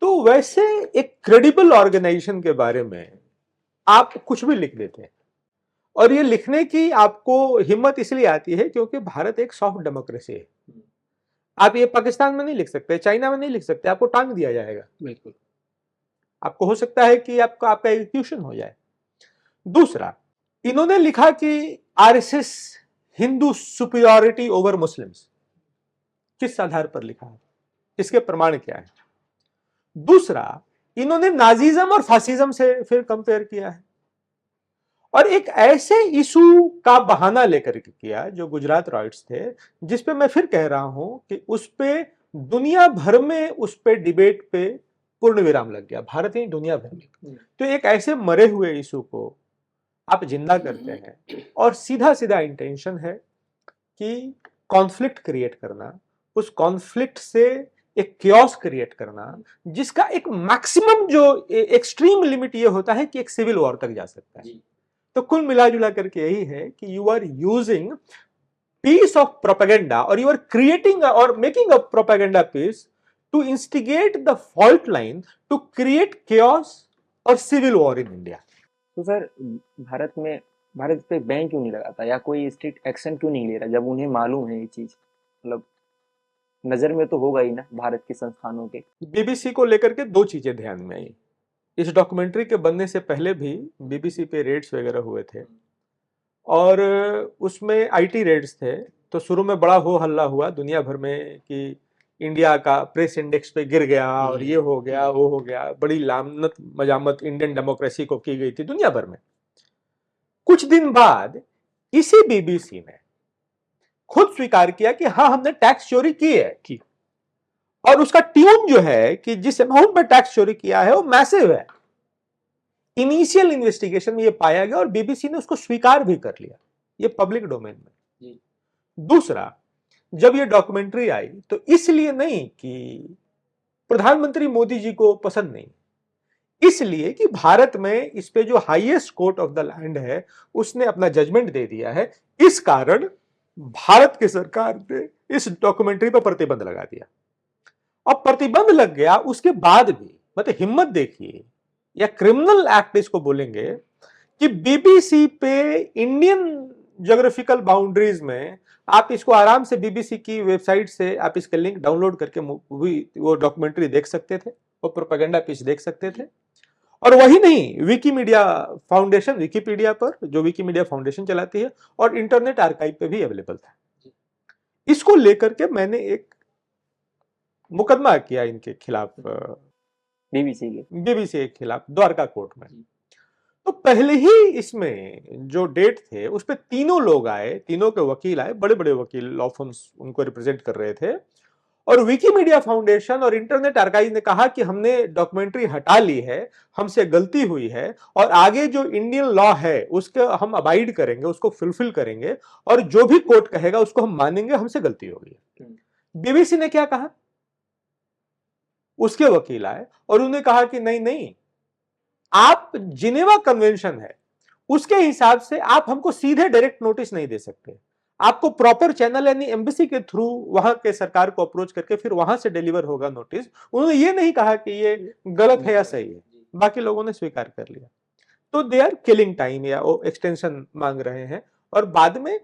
तो वैसे एक क्रेडिबल ऑर्गेनाइजेशन के बारे में आप कुछ भी लिख देते हैं, और ये लिखने की आपको हिम्मत इसलिए आती है क्योंकि भारत एक सॉफ्ट डेमोक्रेसी है। आप ये पाकिस्तान में नहीं लिख सकते, चाइना में नहीं लिख सकते, आपको टांग दिया जाएगा। बिल्कुल, आपको हो सकता है कि आपका एग्जीक्यूशन हो जाए। दूसरा, इन्होंने लिखा कि RSS Hindu superiority over Muslims, किस आधार पर लिखा है, इसके प्रमाण क्या है? दूसरा, इन्होंने नाजिज्म और फासिज्म से फिर कंपेयर किया है, और एक ऐसे इशू का बहाना लेकर के किया जो गुजरात राइट्स थे, जिसपे मैं फिर कह रहा हूं कि उस पे दुनिया भर में उस पे डिबेट पे पूर्ण विराम लग गया, भारत ही दुनिया भर में। तो एक ऐसे मरे हुए इशू को आप जिंदा करते हैं, और सीधा सीधा इंटेंशन है कि कॉन्फ्लिक्ट क्रिएट करना, उस कॉन्फ्लिक्ट से एक क्योस क्रिएट करना, जिसका एक मैक्सिमम जो एक्सट्रीम लिमिट ये होता है कि एक सिविल वॉर तक जा सकता है। तो कुल मिला जुला करके यही है कि you are using piece of propaganda, or you are creating or making a propaganda piece to instigate the fault line to create chaos or civil war in India. तो सर भारत पे बैन क्यों नहीं लगाता या कोई स्ट्रिक्ट एक्शन क्यों नहीं ले रहा जब उन्हें मालूम है ये चीज, मतलब नजर में तो होगा ही ना भारत के संस्थानों के। बीबीसी को लेकर के दो चीजें ध्यान में आई। इस डॉक्यूमेंट्री के बनने से पहले भी बीबीसी पे रेड्स वगैरह हुए थे, और उसमें आईटी रेड्स थे। तो शुरू में बड़ा हो हल्ला हुआ दुनिया भर में कि इंडिया का प्रेस इंडेक्स पे गिर गया और ये हो गया वो हो गया, बड़ी लानत मजामत इंडियन डेमोक्रेसी को की गई थी दुनिया भर में। कुछ दिन बाद इसी बीबीसी ने खुद स्वीकार किया कि हाँ, हमने टैक्स चोरी की है, और उसका ट्यून जो है कि जिस अमाउंट में टैक्स चोरी किया है वो मैसिव है। इनिशियल इन्वेस्टिगेशन में ये पाया गया और बीबीसी ने उसको स्वीकार भी कर लिया, ये पब्लिक डोमेन में। दूसरा, जब ये डॉक्यूमेंट्री आई तो इसलिए नहीं कि प्रधानमंत्री मोदी जी को पसंद नहीं, इसलिए कि भारत में इस पे जो highest court of the land है उसने अपना जजमेंट दे दिया है। इस कारण भारत की सरकार ने इस डॉक्यूमेंट्री पर प्रतिबंध लगा दिया। अब प्रतिबंध लग गया, उसके बाद भी मतलब हिम्मत देखिए, या क्रिमिनल एक्ट इसको बोलेंगे, कि बीबीसी पे इंडियन ज्योग्राफिकल बाउंड्रीज में आप इसको आराम से बीबीसी की वेबसाइट से आप इसका लिंक डाउनलोड करके वो डॉक्यूमेंट्री देख सकते थे, वो प्रोपेगेंडा पीस देख सकते थे। और वही नहीं, विकीमीडिया फाउंडेशन, विकीपीडिया पर जो विकीमीडिया फाउंडेशन चलाती है, और इंटरनेट आर्काइव पे भी अवेलेबल था। इसको लेकर के मैंने एक मुकदमा किया इनके खिलाफ, बीबीसी के खिलाफ द्वारका कोर्ट में। तो पहले ही इसमें जो डेट थे उस पे तीनों लोग आए, तीनों के वकील आए, बड़े बड़े वकील, लॉ फर्म्स उनको रिप्रेजेंट कर रहे थे, और विकीमीडिया फाउंडेशन और इंटरनेट आर्काइव ने कहा कि हमने डॉक्यूमेंट्री हटा ली है, हमसे गलती हुई है, और आगे जो इंडियन लॉ है उसके हम अबाइड करेंगे, उसको फुलफिल करेंगे, और जो भी कोर्ट कहेगा उसको हम मानेंगे, हमसे गलती होगी। बीबीसी ने क्या कहा? उसके वकील आए और उन्होंने कहा कि नहीं नहीं, आप जिनेवा कन्वेंशन है उसके हिसाब से आप हमको सीधे डायरेक्ट नोटिस नहीं दे सकते, आपको प्रॉपर चैनल यानी एम्बेसी के थ्रू वहां के सरकार को अप्रोच करके फिर वहां से डिलीवर होगा नोटिस। उन्होंने ये नहीं कहा कि ये गलत है या सही है, बाकी लोगों ने स्वीकार कर लिया। तो दे आर किलिंग टाइम, या वो एक्सटेंशन मांग रहे हैं, और बाद में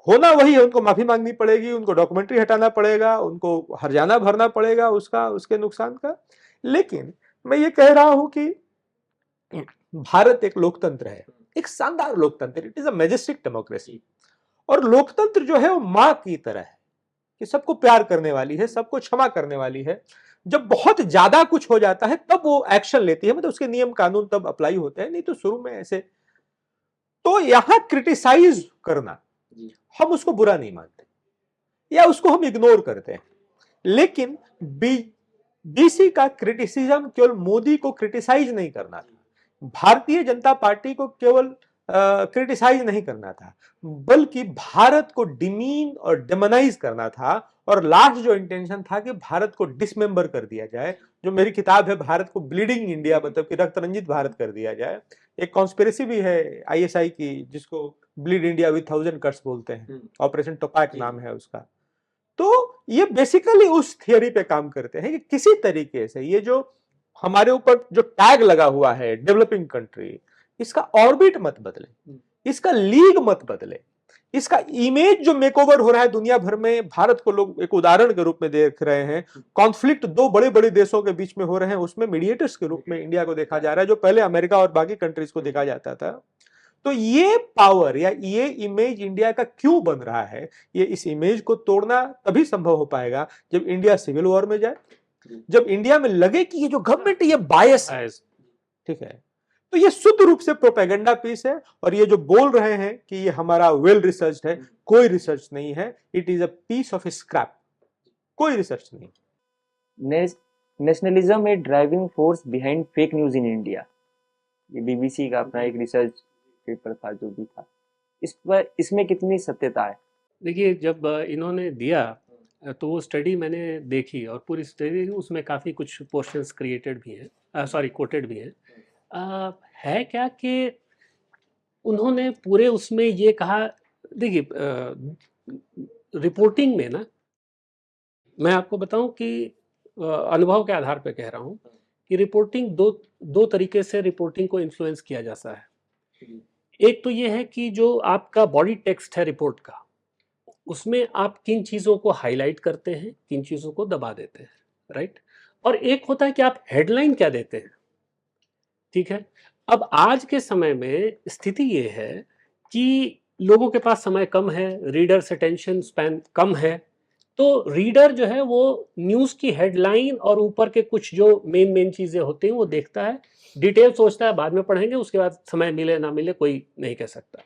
होना वही है, उनको माफी मांगनी पड़ेगी, उनको डॉक्यूमेंट्री हटाना पड़ेगा, उनको हर्जाना भरना पड़ेगा उसका, उसके नुकसान का। लेकिन मैं ये कह रहा हूं कि भारत एक लोकतंत्र है, एक शानदार लोकतंत्र, it is a majestic democracy, और लोकतंत्र जो है वो मां की तरह है कि सबको प्यार करने वाली है, सबको क्षमा करने वाली है। जब बहुत ज्यादा कुछ हो जाता है तब वो एक्शन लेती है, मतलब उसके नियम कानून तब अप्लाई होते हैं, नहीं तो शुरू में ऐसे। तो यहां क्रिटिसाइज करना, हम उसको बुरा नहीं मानते या उसको हम इग्नोर करते हैं, लेकिन बीसी का क्रिटिसिज्म केवल मोदी को क्रिटिसाइज नहीं करना था, भारतीय जनता पार्टी को केवल क्रिटिसाइज नहीं करना था, बल्कि भारत को डिमीन और डेमोनाइज करना था। और लास्ट जो इंटेंशन था कि भारत को डिसमेंबर कर दिया जाए, जो मेरी किताब है भारत को ब्लीडिंग इंडिया, मतलब कि रक्त रंजित भारत कर दिया जाए। एक कॉन्स्पिरेसी भी है आईएसआई की जिसको ब्लीड इंडिया विद 1000 कट्स बोलते हैं, ऑपरेशन टोपैक नाम है उसका। तो ये बेसिकली उस थियरी पे काम करते हैं कि किसी तरीके से ये जो हमारे ऊपर जो टैग लगा हुआ है डेवलपिंग कंट्री, इसका ऑर्बिट मत बदले, इसका लीग मत बदले, इसका इमेज जो मेकओवर हो रहा है दुनिया भर में, भारत को लोग एक उदाहरण के रूप में देख रहे हैं। कॉन्फ्लिक्ट दो बड़े बड़े देशों के बीच में हो रहे हैं, उसमें मीडिएटर्स के रूप में इंडिया को देखा जा रहा है, जो पहले अमेरिका और बाकी कंट्रीज को देखा जाता था। तो ये पावर या ये इमेज इंडिया का क्यों बन रहा है, ये इस इमेज को तोड़ना तभी संभव हो पाएगा जब इंडिया सिविल वॉर में जाए, जब इंडिया में लगे कि ये जो गवर्नमेंट है ये बायस है, Bias। ठीक है, तो ये शुद्ध रूप से प्रोपेगेंडा पीस है। और ये जो बोल रहे हैं कि ये हमारा वेल रिसर्च है, कोई रिसर्च नहीं है, it is a piece of scrap, कोई रिसर्च नहीं। Nationalism a driving force behind fake news in India, ये बीबीसी का अपना एक रिसर्च पेपर था जो भी था, इस पर इसमें कितनी सत्यता है? देखिए, जब इन्होंने दिया तो वो स्टडी मैंने देखी और पूरी स्टडी उसमें काफ़ी कुछ पोर्शंस क्रिएटेड भी हैं, सॉरी कोटेड भी हैं। है क्या कि उन्होंने पूरे उसमें ये कहा, देखिए रिपोर्टिंग में ना, मैं आपको बताऊं कि अनुभव के आधार पे कह रहा हूं कि रिपोर्टिंग दो तरीके से रिपोर्टिंग को इन्फ्लुएंस किया जाता है। एक तो ये है कि जो आपका बॉडी टेक्स्ट है रिपोर्ट का, उसमें आप किन चीज़ों को हाईलाइट करते हैं, किन चीज़ों को दबा देते हैं, राइट। और एक होता है कि आप हेडलाइन क्या देते हैं, ठीक है। अब आज के समय में स्थिति ये है कि लोगों के पास समय कम है, रीडर्स अटेंशन स्पैन कम है, तो रीडर जो है वो न्यूज़ की हेडलाइन और ऊपर के कुछ जो मेन चीज़ें होती हैं वो देखता है, डिटेल सोचता है बाद में पढ़ेंगे, उसके बाद समय मिले ना मिले कोई नहीं कह सकता।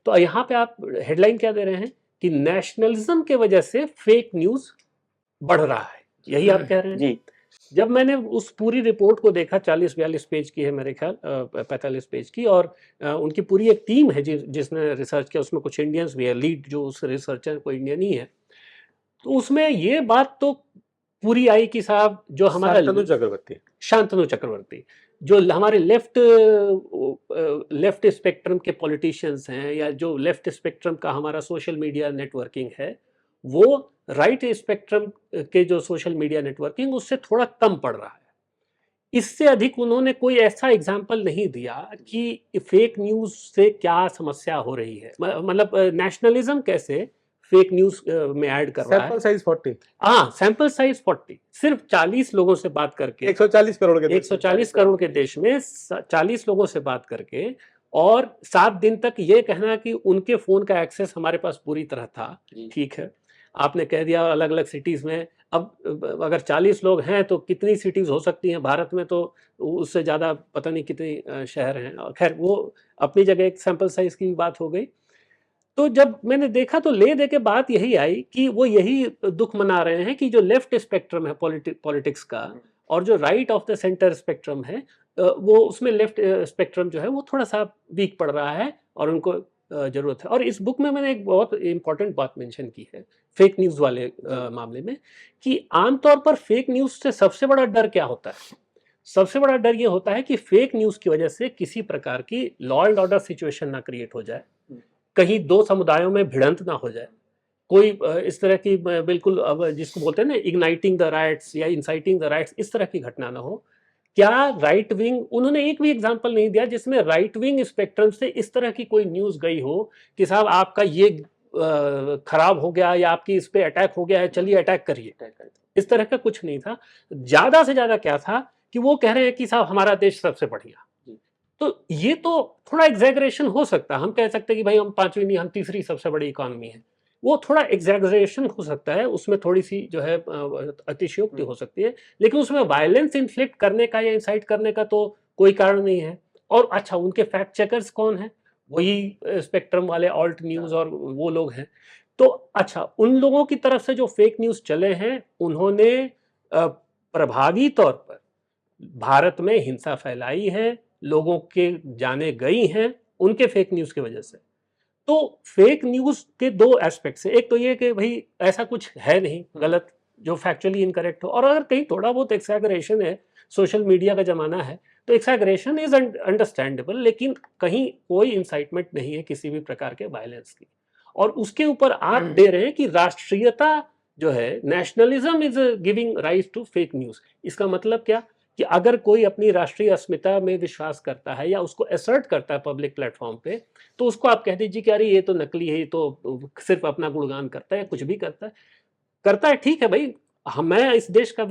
तो यहाँ पे आप हेडलाइन क्या दे रहे हैं कि नेशनलिज्म के वजह से फेक न्यूज़ बढ़ रहा है, यही आप कह रहे हैं जी। जब मैंने उस पूरी रिपोर्ट को देखा, 40-42 पेज की है मेरे ख्याल, 45 पेज की, और उनकी पूरी एक टीम है जिसने रिसर्च किया, उसमें कुछ इंडियंस भी है, लीड जो उस रिसर्चर कोई इंडियन ही है। तो उसमें ये बात तो पूरी आई कि साहब जो हमारा शांतनु चक्रवर्ती जो हमारे लेफ्ट स्पेक्ट्रम के पॉलिटिशियंस हैं, या जो लेफ्ट स्पेक्ट्रम का हमारा सोशल मीडिया नेटवर्किंग है, वो राइट स्पेक्ट्रम के जो सोशल मीडिया नेटवर्किंग उससे थोड़ा कम पड़ रहा है। इससे अधिक उन्होंने कोई ऐसा एग्जाम्पल नहीं दिया कि फेक न्यूज से क्या समस्या हो रही है, मतलब नेशनलिज्म कैसे फेक न्यूज में ऐड कर रहा है। सैंपल साइज 40, हाँ, सैंपल साइज 40, सिर्फ 40 लोगों से बात करके, 140 करोड़ के 140 करोड़ के देश में 40 लोगों से बात करके, और 7 दिन तक ये कहना कि उनके फोन का एक्सेस हमारे पास पूरी तरह था, ठीक है। आपने कह दिया अलग अलग सिटीज में, अब अगर 40 लोग हैं तो कितनी सिटीज हो सकती हैं भारत में, तो उससे ज़्यादा पता नहीं कितने शहर हैं। खैर वो अपनी जगह एक सैंपल साइज की बात हो गई। तो जब मैंने देखा तो ले दे के बात यही आई कि वो यही दुख मना रहे हैं कि जो लेफ्ट स्पेक्ट्रम है पॉलिटिक्स का और जो right of the centre spectrum है, वो उसमें लेफ्ट स्पेक्ट्रम जो है वो थोड़ा सा वीक पड़ रहा है और उनको जरूरत है। और इस बुक में मैंने एक बहुत इंपॉर्टेंट बात मेंशन की है फेक न्यूज़ वाले मामले में, कि आमतौर पर फेक न्यूज़ से सबसे बड़ा डर क्या होता है। सबसे बड़ा डर ये होता है कि फेक न्यूज़ की वजह से किसी प्रकार की लॉ एंड ऑर्डर सिचुएशन ना क्रिएट हो जाए, कहीं दो समुदायों में भिड़ंत ना हो जाए, कोई इस तरह की बिल्कुल अब जिसको बोलते हैं ना इग्नाइटिंग द राइट्स या इंसाइटिंग द राइट्स, इस तरह की घटना ना हो। क्या राइट विंग, उन्होंने एक भी एग्जांपल नहीं दिया जिसमें राइट विंग स्पेक्ट्रम से इस तरह की कोई न्यूज़ गई हो कि साहब आपका ये खराब हो गया या आपकी इस पे अटैक हो गया है, चलिए अटैक करिए, इस तरह का कुछ नहीं था। ज़्यादा से ज़्यादा क्या था कि वो कह रहे हैं कि साहब हमारा देश सबसे बढ़िया। तो ये तो थोड़ा एग्जैगरेशन हो सकता है, हम कह सकते हैं कि भाई हम 5वीं नहीं हम तीसरी सबसे बड़ी इकॉनमी है, वो थोड़ा एग्जैगरेशन हो सकता है, उसमें थोड़ी सी जो है अतिशयोक्ति हो सकती है, लेकिन उसमें वायलेंस इन्फ्लिक्ट करने का या इंसाइट करने का तो कोई कारण नहीं है। और अच्छा, उनके फैक्ट चेकर्स कौन है? वही स्पेक्ट्रम वाले ऑल्ट न्यूज़ और वो लोग हैं। तो अच्छा, उन लोगों की तरफ से जो फेक न्यूज़ चले हैं, उन्होंने प्रभावी तौर पर भारत में हिंसा फैलाई है, लोगों के जाने गई हैं उनके फेक न्यूज़ की वजह से। तो फेक न्यूज़ के दो एस्पेक्ट्स है, एक तो ये कि भाई ऐसा कुछ है नहीं गलत जो फैक्चुअली इनकरेक्ट हो, और अगर कहीं थोड़ा बहुत एक्सैगरेशन है, सोशल मीडिया का ज़माना है तो एक्सैगरेशन इज अंडरस्टैंडेबल, लेकिन कहीं कोई इंसाइटमेंट नहीं है किसी भी प्रकार के वायलेंस की। और उसके ऊपर आप दे रहे हैं कि राष्ट्रीयता जो है, nationalism is giving rise to fake news. इसका मतलब क्या कि अगर कोई अपनी राष्ट्रीय अस्मिता में विश्वास करता है या उसको असर्ट करता है पब्लिक प्लेटफॉर्म पे, तो उसको आप कह दीजिए कि अरे ये तो नकली है, ये तो सिर्फ अपना गुणगान करता है, कुछ भी करता है, ठीक है भाई, मैं इस देश का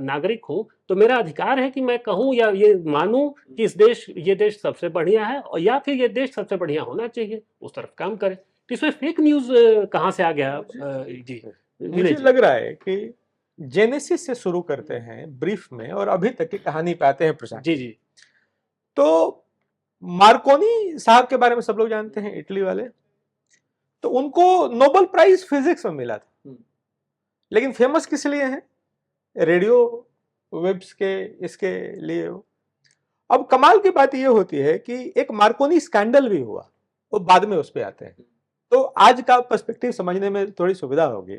नागरिक हूं, तो मेरा अधिकार है कि मैं कहूं या ये मानूं कि ये देश सबसे बढ़िया है, और या फिर ये देश सबसे बढ़िया होना चाहिए, उस तरफ काम करें। तो इसमें फेक न्यूज कहां से आ गया? जी, मुझे लग रहा है कि जेनेसिस से शुरू करते हैं ब्रीफ में और अभी तक की कहानी पे आते हैं प्रशांत। जी जी। तो मार्कोनी साहब के बारे में सब लोग जानते हैं, इटली वाले। तो उनको नोबेल प्राइज फिजिक्स में मिला था, लेकिन फेमस किस लिए है? रेडियो वेव्स के इसके लिए हो। अब कमाल की बात यह होती है कि एक मार्कोनी स्कैंडल भी हुआ, वो बाद में उस पे आते हैं, तो आज का पर्सपेक्टिव समझने में थोड़ी सुविधा होगी।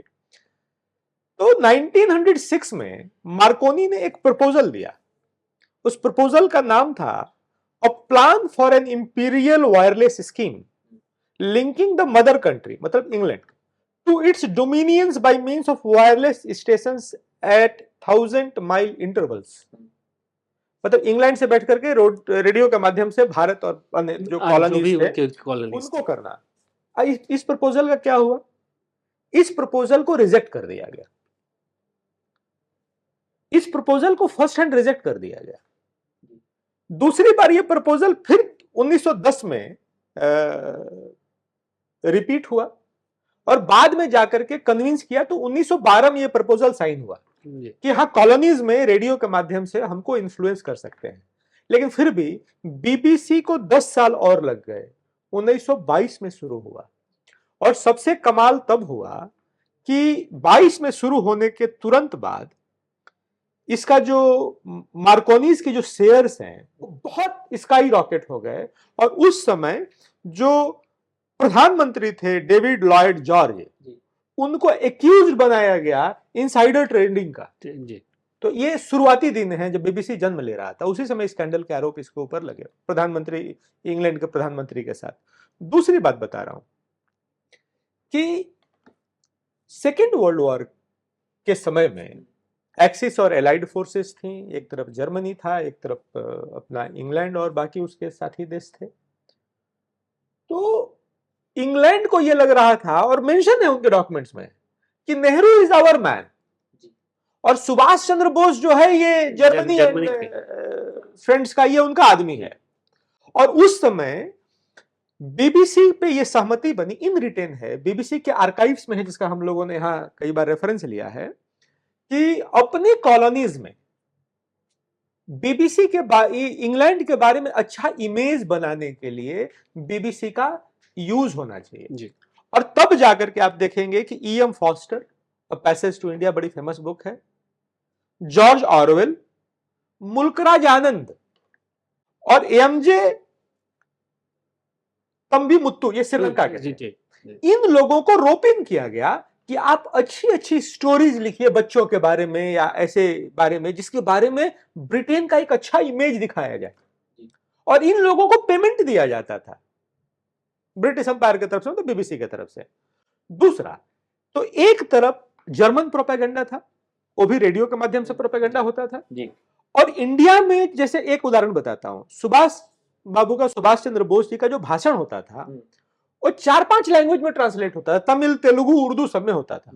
तो 1906 में मार्कोनी ने एक प्रपोजल दिया। उस प्रपोजल का नाम था a plan for an imperial wireless scheme linking the mother country, मतलब England, to its dominions by means of wireless stations at 1000 mile intervals. मतलब इंग्लैंड से बैठ करके रेडियो के माध्यम से भारत और अन्य जो कॉलोनीज थे उनको करना। इस प्रपोजल का क्या हुआ? इस प्रपोजल को रिजेक्ट कर दिया गया। इस प्रपोजल को फर्स्ट हैंड रिजेक्ट कर दिया गया। दूसरी बार ये प्रपोजल फिर 1910 में रिपीट हुआ और बाद में जाकर के कन्विंस किया, तो 1912 में ये प्रपोजल साइन हुआ कि हाँ, कॉलोनीज में रेडियो के माध्यम से हमको इन्फ्लुएंस कर सकते हैं। लेकिन फिर भी बीबीसी को 10 साल और लग गए। 1922 में शुरू हुआ और सबसे कमाल तब हुआ कि 22 में शुरू होने के तुरंत बाद इसका जो मार्कोनीज के जो शेयर्स हैं वो बहुत स्काई रॉकेट हो गए। और उस समय जो प्रधानमंत्री थे डेविड लॉयड जॉर्ज, उनको एक्यूज बनाया गया इनसाइडर ट्रेडिंग का। तो ये शुरुआती दिन है जब बीबीसी जन्म ले रहा था, उसी समय स्कैंडल के आरोप इसके ऊपर लगे, प्रधानमंत्री, इंग्लैंड के प्रधानमंत्री के साथ। दूसरी बात बता रहा हूं कि सेकेंड वर्ल्ड वॉर के समय में एक्सिस और एलाइड फोर्सेस थी, एक तरफ जर्मनी था, एक तरफ अपना इंग्लैंड और बाकी उसके साथी देश थे। तो इंग्लैंड को यह लग रहा था, और मेंशन है उनके डॉक्यूमेंट्स में, कि नेहरू इज आवर मैन और सुभाष चंद्र बोस जो है ये जर्मनी फ्रेंड्स का ये उनका आदमी है। और उस समय बीबीसी पे ये सहमति बनी, इन रिटेन है, बीबीसी के आर्काइव्स में है, जिसका हम लोगों ने यहां कई बार रेफरेंस लिया है, कि अपने कॉलोनीज में बीबीसी के इंग्लैंड के बारे में अच्छा इमेज बनाने के लिए बीबीसी का यूज होना चाहिए जी। और तब जाकर के आप देखेंगे कि E.M. Forster, a passage to India, बड़ी फेमस बुक है, जॉर्ज ऑरवेल, मुल्कराज आनंद और एमजे तंबी मुत्तू, ये श्रीलंका के, इन लोगों को रोप इन किया गया कि आप अच्छी अच्छी स्टोरीज लिखिए बच्चों के बारे में या ऐसे बारे में जिसके बारे में ब्रिटेन का एक अच्छा इमेज दिखाया जाए। और इन लोगों को पेमेंट दिया जाता था ब्रिटिश एम्पायर की तरफ से, तो बीबीसी की तरफ से। दूसरा, तो एक तरफ जर्मन प्रोपेगेंडा था, वो भी रेडियो के माध्यम से प्रोपेगेंडा होता था जी। और इंडिया में, जैसे एक उदाहरण बताता हूं, सुभाष बाबू का, सुभाष चंद्र बोस जी का जो भाषण होता था वो 4-5 लैंग्वेज में ट्रांसलेट होता था, तमिल, तेलुगु, उर्दू सब में होता था।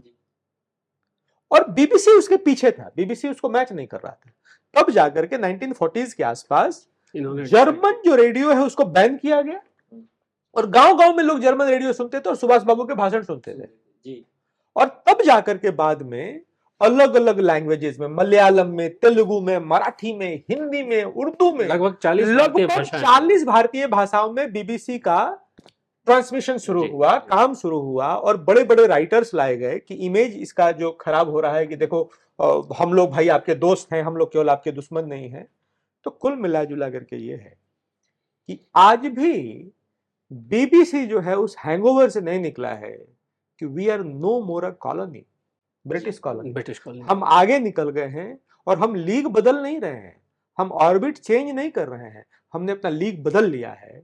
और बीबीसी उसके पीछे था, बीबीसी उसको मैच नहीं कर रहा था। तब जाकर के 1940s के आसपास जर्मन जो रेडियो है उसको बैन किया गया और गांव-गांव में लोग जर्मन रेडियो सुनते थे और सुभाष बाबू के भाषण सुनते थे जी। और तब जाकर के बाद में अलग अलग लैंग्वेजेस में, मलयालम में, तेलुगु में, मराठी में, हिंदी में, उर्दू में, लगभग 40 भारतीय भाषाओं में बीबीसी का ट्रांसमिशन शुरू हुआ, काम शुरू हुआ। और बड़े बड़े राइटर्स लाए गए कि इमेज इसका जो खराब हो रहा है, कि देखो हम लोग भाई आपके दोस्त हैं, हम लोग केवल आपके दुश्मन नहीं हैं। तो कुल मिला जुला करके ये है कि आज भी बीबीसी जो है उस हैंगओवर से नहीं निकला है कि we are no more a colony, British colony. हम आगे निकल गए हैं और हम लीग बदल नहीं रहे हैं, हम ऑर्बिट चेंज नहीं कर रहे हैं, हमने अपना लीग बदल लिया है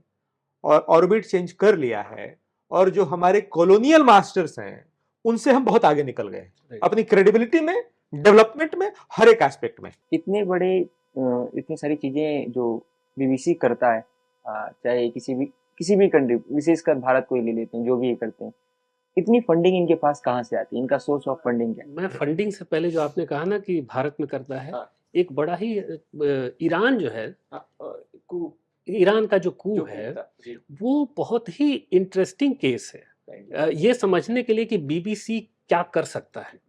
और ऑर्बिट चेंज कर लिया है। और जो हमारे कॉलोनियल मास्टर्स हैं उनसे हम बहुत आगे निकल गए अपनी क्रेडिबिलिटी में, डेवलपमेंट में, हर एक एस्पेक्ट में। इतनी सारी चीजें जो बीबीसी करता है, चाहे किसी भी कंट्री, विशेषकर भारत को ही ले लेते हैं, जो भी ये करते हैं, इतनी फंडिंग इनके पास कहाँ से आती है? इनका सोर्स ऑफ फंडिंग क्या है? मैं फंडिंग से पहले जो आपने कहा ना कि भारत में करता है, एक बड़ा ही ईरान जो है, ईरान का जो कू है वो बहुत ही इंटरेस्टिंग केस है ये समझने के लिए कि बीबीसी क्या कर सकता है।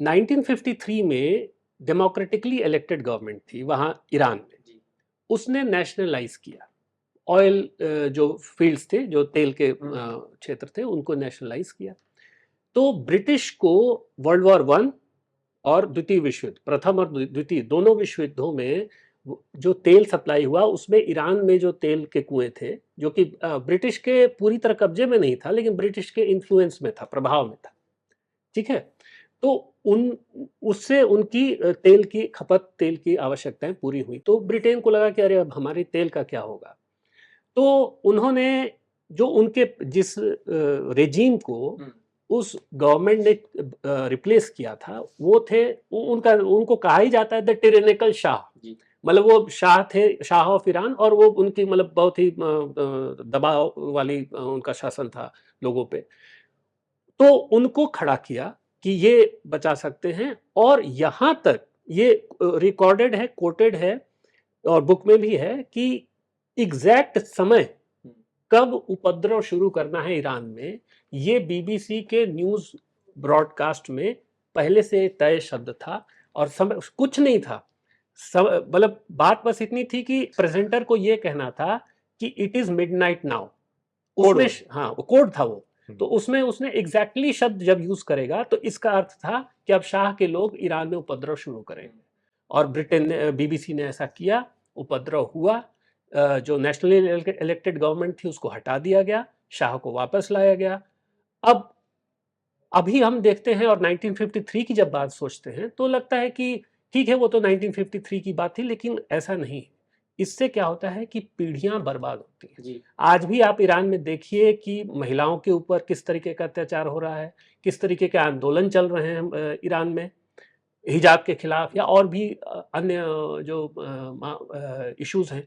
1953 में डेमोक्रेटिकली इलेक्टेड गवर्नमेंट थी वहाँ ईरान में, उसने नेशनलाइज किया ऑयल, जो फील्ड्स थे, जो तेल के क्षेत्र थे, उनको नेशनलाइज किया। तो ब्रिटिश को वर्ल्ड वॉर वन और द्वितीय विश्व युद्ध, प्रथम और द्वितीय दोनों विश्व युद्धों में जो तेल सप्लाई हुआ उसमें ईरान में जो तेल के कुएं थे, जो कि ब्रिटिश के पूरी तरह कब्जे में नहीं था लेकिन ब्रिटिश के इन्फ्लुएंस में था, प्रभाव में था, ठीक है। तो उससे उनकी तेल की खपत, तेल की आवश्यकताएं पूरी हुई। तो ब्रिटेन को लगा कि अरे अब हमारे तेल का क्या होगा। तो उन्होंने जो उनके जिस रेजीम को उस गवर्नमेंट ने रिप्लेस किया था वो थे, उनको कहा ही जाता है द टिरेनिकल शाह, मतलब वो शाह थे, शाह ऑफ ईरान, और वो उनकी मतलब बहुत ही दबाव वाली उनका शासन था लोगों पे। तो उनको खड़ा किया कि ये बचा सकते हैं, और यहाँ तक ये रिकॉर्डेड है, कोटेड है और बुक में भी है कि एग्जैक्ट समय कब उपद्रव शुरू करना है ईरान में, ये बीबीसी के न्यूज ब्रॉडकास्ट में पहले से तय शब्द था, और समय कुछ नहीं था। मतलब बात बस इतनी थी कि प्रेजेंटर को ये कहना था कि इट इज मिडनाइट नाउ, उसमें हाँ कोड था वो। तो उसमें उसने एग्जैक्टली शब्द जब यूज करेगा तो इसका अर्थ था कि अब शाह के लोग ईरान में उपद्रव शुरू करेंगे, और ब्रिटेन ने, बीबीसी ने ऐसा किया, उपद्रव हुआ, जो नेशनली इलेक्टेड गवर्नमेंट थी उसको हटा दिया गया, शाह को वापस लाया गया। अब अभी हम देखते हैं और 1953 की जब बात सोचते हैं तो लगता है कि ठीक है वो तो 1953 की बात थी, लेकिन ऐसा नहीं। इससे क्या होता है कि पीढ़ियां बर्बाद होती हैं। आज भी आप ईरान में देखिए कि महिलाओं के ऊपर किस तरीके का अत्याचार हो रहा है, किस तरीके के आंदोलन चल रहे हैं ईरान में हिजाब के खिलाफ, या और भी अन्य जो इश्यूज हैं।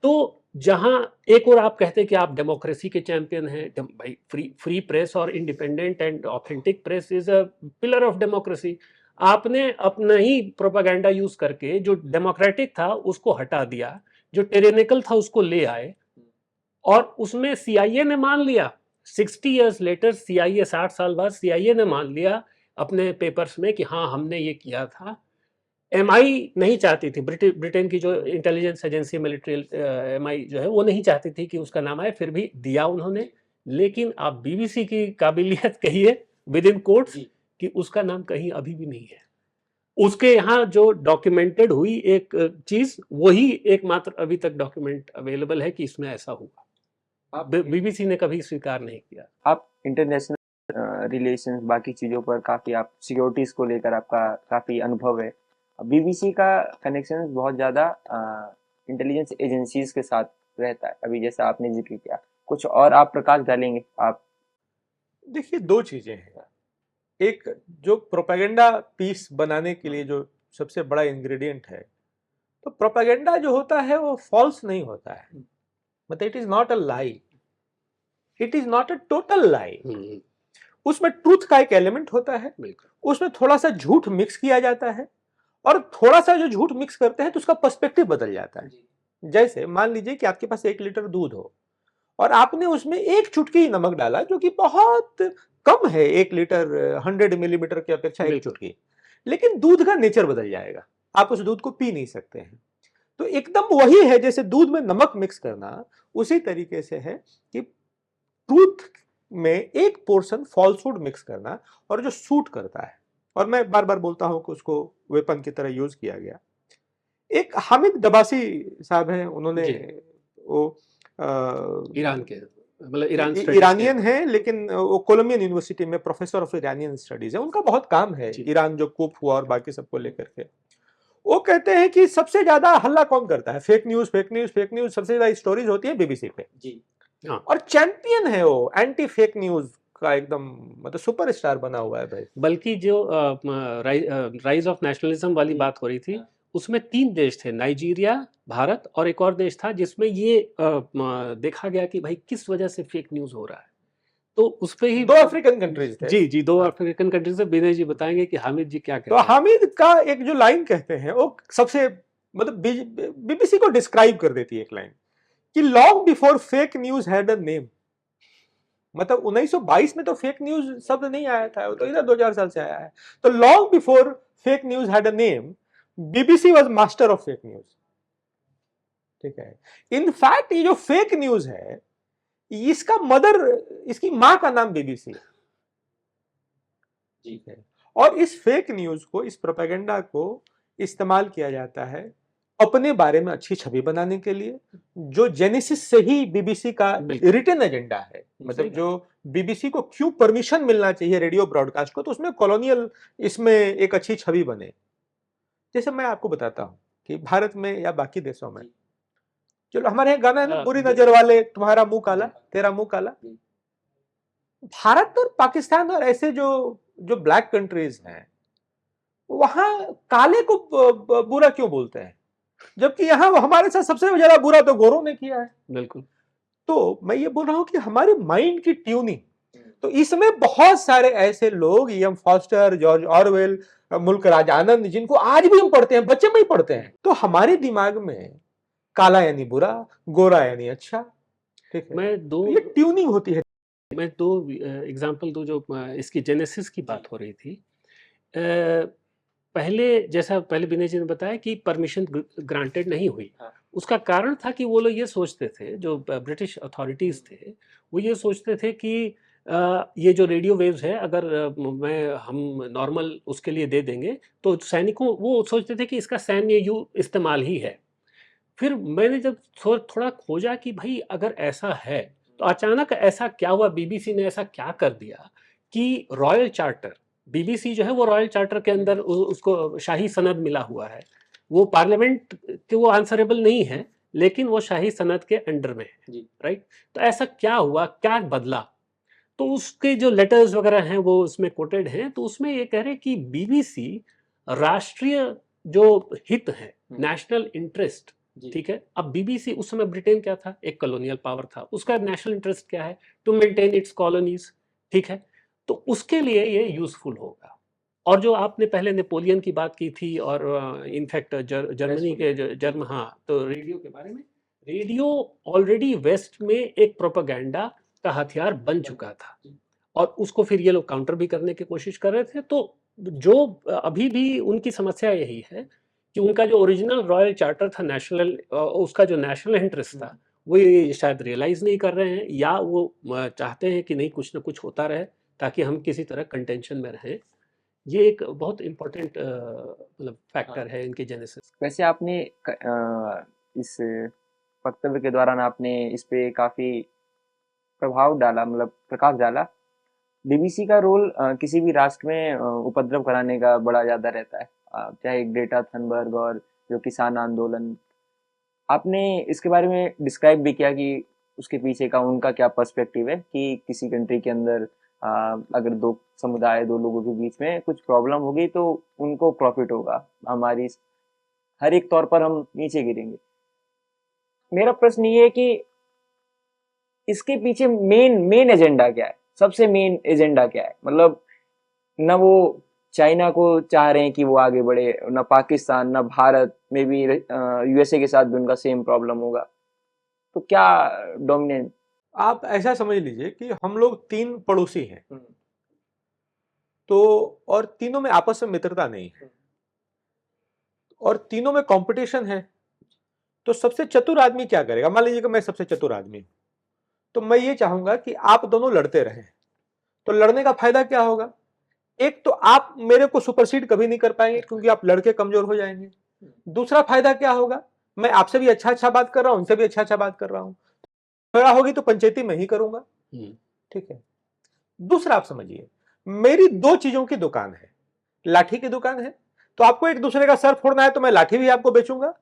तो जहां एक और आप कहते हैं कि आप डेमोक्रेसी के चैंपियन हैं, भाई फ्री प्रेस और independent and authentic press is a pillar of democracy. आपने अपना ही प्रोपागेंडा यूज करके जो डेमोक्रेटिक था उसको हटा दिया, जो टेरेनिकल था उसको ले आए, और उसमें सीआईए ने मान लिया। 60 इयर्स लेटर सीआईए, 60 साल बाद सीआईए ने मान लिया अपने पेपर्स में कि हाँ हमने ये किया था। एमआई नहीं चाहती थी, ब्रिटेन की जो इंटेलिजेंस एजेंसी मिलिट्री एमआई जो है वो नहीं चाहती थी कि उसका नाम आए, फिर भी दिया उन्होंने। लेकिन आप बीबीसी की काबिलियत कहिए विद इन कोट्स कि उसका नाम कहीं अभी भी नहीं है। उसके यहाँ जो डॉक्यूमेंटेड हुई एक चीज, वही एकमात्र अभी तक डॉक्यूमेंट अवेलेबल है कि इसमें ऐसा हुआ। बीबीसी ने कभी स्वीकार नहीं किया। आप इंटरनेशनल रिलेशंस, बाकी चीज़ों पर काफ़ी, आप सिक्योरिटीज़ को लेकर आपका काफ़ी अनुभव है। बीबीसी का कनेक्शन बहुत ज़्यादा इंटेलिजेंस एजेंसीज के साथ रहता है, अभी जैसा आपने जिक्र किया। कुछ और आप प्रकाश डालेंगे? आप देखिए, दो चीज़ें हैं। एक, जो प्रोपेगेंडा पीस बनाने के लिए जो सबसे बड़ा इंग्रेडिएंट है, तो प्रोपेगेंडा जो होता है वो फॉल्स नहीं होता है, मतलब it is not a lie, it is not a total lie. उसमें ट्रूथ का एक एलिमेंट होता है, उसमें थोड़ा सा झूठ मिक्स किया जाता है, और थोड़ा सा जो झूठ मिक्स करते हैं तो उसका पर्सपेक्टिव बदल जाता है। जैसे मान लीजिए कि आपके पास 1 लीटर दूध हो और आपने उसमें एक चुटकी नमक डाला, जो कि बहुत कम है, 1 लीटर 100 मिलीमीटर की अपेक्षा एक चुटकी, लेकिन दूध का नेचर बदल जाएगा, आप उस दूध को पी नहीं सकते हैं। तो एकदम वही है जैसे दूध में नमक मिक्स करना, उसी तरीके से है कि ट्रूथ में एक पोर्शन फॉल्सहुड मिक्स करना, और जो सूट करता है, और मैं बार बार बोलता हूं कि उसको वेपन की तरह यूज किया गया। एक हामिद दबासी साहब हैं, उन्होंने वो ईरान के, मतलब ईरानियन है, लेकिन वो कोलंबियन यूनिवर्सिटी में प्रोफेसर ऑफ ईरानियन स्टडीज है, उनका बहुत काम है ईरान जो कूप हुआ और बाकी सबको लेकर के। वो कहते हैं कि सबसे ज्यादा हल्ला कौन करता है, fake news fake news fake news, सबसे ज्यादा स्टोरीज होती है बीबीसी पे जी। और चैंपियन है वो एंटी फेक न्यूज का, एकदम मतलब सुपरस्टार बना हुआ है भाई। बल्कि जो राइज ऑफ नेशनलिज्म वाली बात हो रही थी, उसमें 3 देश थे, नाइजीरिया, भारत और एक और देश था, जिसमें ये देखा गया कि भाई किस वजह से फेक न्यूज हो रहा है। तो उस पे ही 2 अफ्रीकन कंट्रीज थे। जी 2 अफ्रीकन कंट्रीज से। विनय जी बताएंगे कि हामिद जी क्या कहते हैं। तो हामिद का एक जो लाइन कहते हैं वो सबसे मतलब बीबीसी को डिस्क्राइब कर देती है, एक लाइन कि long before fake news had a name, मतलब 1922 में तो फेक न्यूज शब्द नहीं आया था, वो तो इधर 2000 साल से आया है। तो long before fake news had a name, BBC was master of fake news. ठीक है, इनफैक्ट ये जो फेक न्यूज है, इसका मदर, इसकी मां का नाम बीबीसी है। ठीक है, और इस फेक न्यूज को, इस प्रोपेगेंडा को इस्तेमाल किया जाता है अपने बारे में अच्छी छवि बनाने के लिए, जो जेनेसिस से ही बीबीसी का रिटन एजेंडा है। मतलब जो बीबीसी को क्यों परमिशन मिलना चाहिए रेडियो ब्रॉडकास्ट को, तो उसमें कॉलोनियल, इसमें एक अच्छी छवि बने। जैसे मैं आपको बताता हूं कि भारत में या बाकी देशों में, चलो हमारे यहाँ गाना है ना, बुरी नजर वाले तुम्हारा मुंह काला, तेरा मुंह काला। भारत और पाकिस्तान और ऐसे जो जो ब्लैक कंट्रीज हैं, वहां काले को बुरा क्यों बोलते हैं, जबकि यहाँ हमारे साथ सबसे ज्यादा बुरा तो गोरों ने किया है। बिल्कुल। तो मैं ये बोल रहा हूं कि हमारे माइंड की ट्यूनिंग, तो इसमें बहुत सारे ऐसे लोग, E.M. फॉस्टर, जॉर्ज ऑरवेल, मुल्क राज आनंद, जिनको आज भी हम पढ़ते हैं, बच्चे में ही पढ़ते हैं। तो हमारे दिमाग में काला यानी बुरा, गोरा यानी अच्छा। ठीक है, मैं दो, ये ट्यूनिंग होती है। मैं दो एग्जांपल दो, जो इसकी जेनेसिस की बात हो रही थी। पहले, जैसा पहले विनय जी ने बताया कि परमिशन ग्रांटेड नहीं हुई, उसका कारण था कि वो लोग ये सोचते थे, जो ब्रिटिश अथॉरिटीज़ थे, वो ये सोचते थे कि ये जो रेडियो वेव्स है, अगर हम नॉर्मल उसके लिए दे देंगे तो सैनिकों, वो सोचते थे कि इसका सैन्य इस्तेमाल ही है। फिर मैंने जब थोड़ा खोजा कि भाई अगर ऐसा है, तो अचानक ऐसा क्या हुआ, बीबीसी ने ऐसा क्या कर दिया कि रॉयल चार्टर, बीबीसी जो है वो रॉयल चार्टर के अंदर उसको शाही सनद मिला हुआ है, वो पार्लियामेंट के वो आंसरेबल नहीं है, लेकिन वो शाही सनद के अंडर में है, राइट। तो ऐसा क्या हुआ, क्या बदला, तो उसके जो लेटर्स वगैरह हैं वो उसमें कोटेड हैं। तो उसमें ये कह रहे कि बीबीसी राष्ट्रीय जो हित है, नेशनल इंटरेस्ट, ठीक है। अब बीबीसी उस समय ब्रिटेन क्या था, एक कॉलोनियल पावर था, उसका नेशनल इंटरेस्ट क्या है, टू मेंटेन इट्स कॉलोनीज, ठीक है। तो उसके लिए ये यूजफुल होगा। और जो आपने पहले नेपोलियन की बात की थी, और इनफैक्ट जर्मनी के हाँ, तो रेडियो के बारे में, रेडियो ऑलरेडी वेस्ट में एक प्रोपेगेंडा का हथियार बन चुका था, और उसको फिर ये लोग काउंटर भी करने की कोशिश कर रहे थे। तो जो अभी भी उनकी समस्या यही है कि उनका जो ओरिजिनल रॉयल चार्टर था, नेशनल, उसका जो नेशनल इंटरेस्ट था, वो ये शायद रियलाइज नहीं कर रहे हैं, या वो चाहते हैं कि नहीं कुछ ना कुछ होता रहे ताकि हम किसी तरह कंटेंशन में रहें। ये एक बहुत इम्पोर्टेंट मतलब फैक्टर है इनके जेनेसिस। वैसे आपने इस वक्तव्य के दौरान आपने इस पे काफी प्रभाव डाला, मतलब प्रकाश डाला। बीबीसी का रोल किसी भी राष्ट्र में उपद्रव कराने का बड़ा ज्यादा रहता है, चाहे ग्रेटा थनबर्ग और जो किसान आंदोलन, आपने इसके बारे में डिस्क्राइब भी किया कि उसके पीछे का उनका क्या पर्सपेक्टिव है कि किसी कंट्री के अंदर अगर दो समुदाय, दो लोगों के बीच में कुछ प्रॉब्लम होगी तो उनको प्रॉफिट होगा, हमारी हर एक तौर पर हम नीचे गिरेंगे। मेरा प्रश्न ये है कि इसके पीछे मेन एजेंडा क्या है, सबसे मेन एजेंडा क्या है? मतलब न वो चाइना को चाह रहे हैं कि वो आगे बढ़े, न पाकिस्तान, न भारत में भी, यूएसए के साथ भी उनका सेम प्रॉब्लम होगा, तो क्या डोमिनेंट? आप ऐसा समझ लीजिए कि हम लोग 3 पड़ोसी हैं, तो और तीनों में आपस में मित्रता नहीं है, और तीनों में कंपटीशन है। तो सबसे चतुर आदमी क्या करेगा? मान लीजिए कि मैं सबसे चतुर आदमी हूं, तो मैं ये चाहूंगा कि आप दोनों लड़ते रहें। तो लड़ने का फायदा क्या होगा? एक तो आप मेरे को सुपरसीड कभी नहीं कर पाएंगे क्योंकि आप लड़के कमजोर हो जाएंगे। दूसरा फायदा क्या होगा? मैं आपसे भी अच्छा बात कर रहा हूं, उनसे भी अच्छा बात कर रहा हूं, झगड़ा होगी तो पंचायती मैं ही करूंगा। ठीक है। दूसरा आप समझिए, मेरी 2 चीजों की दुकान है। लाठी की दुकान है, तो आपको एक दूसरे का सर फोड़ना है तो मैं लाठी भी आपको बेचूंगा,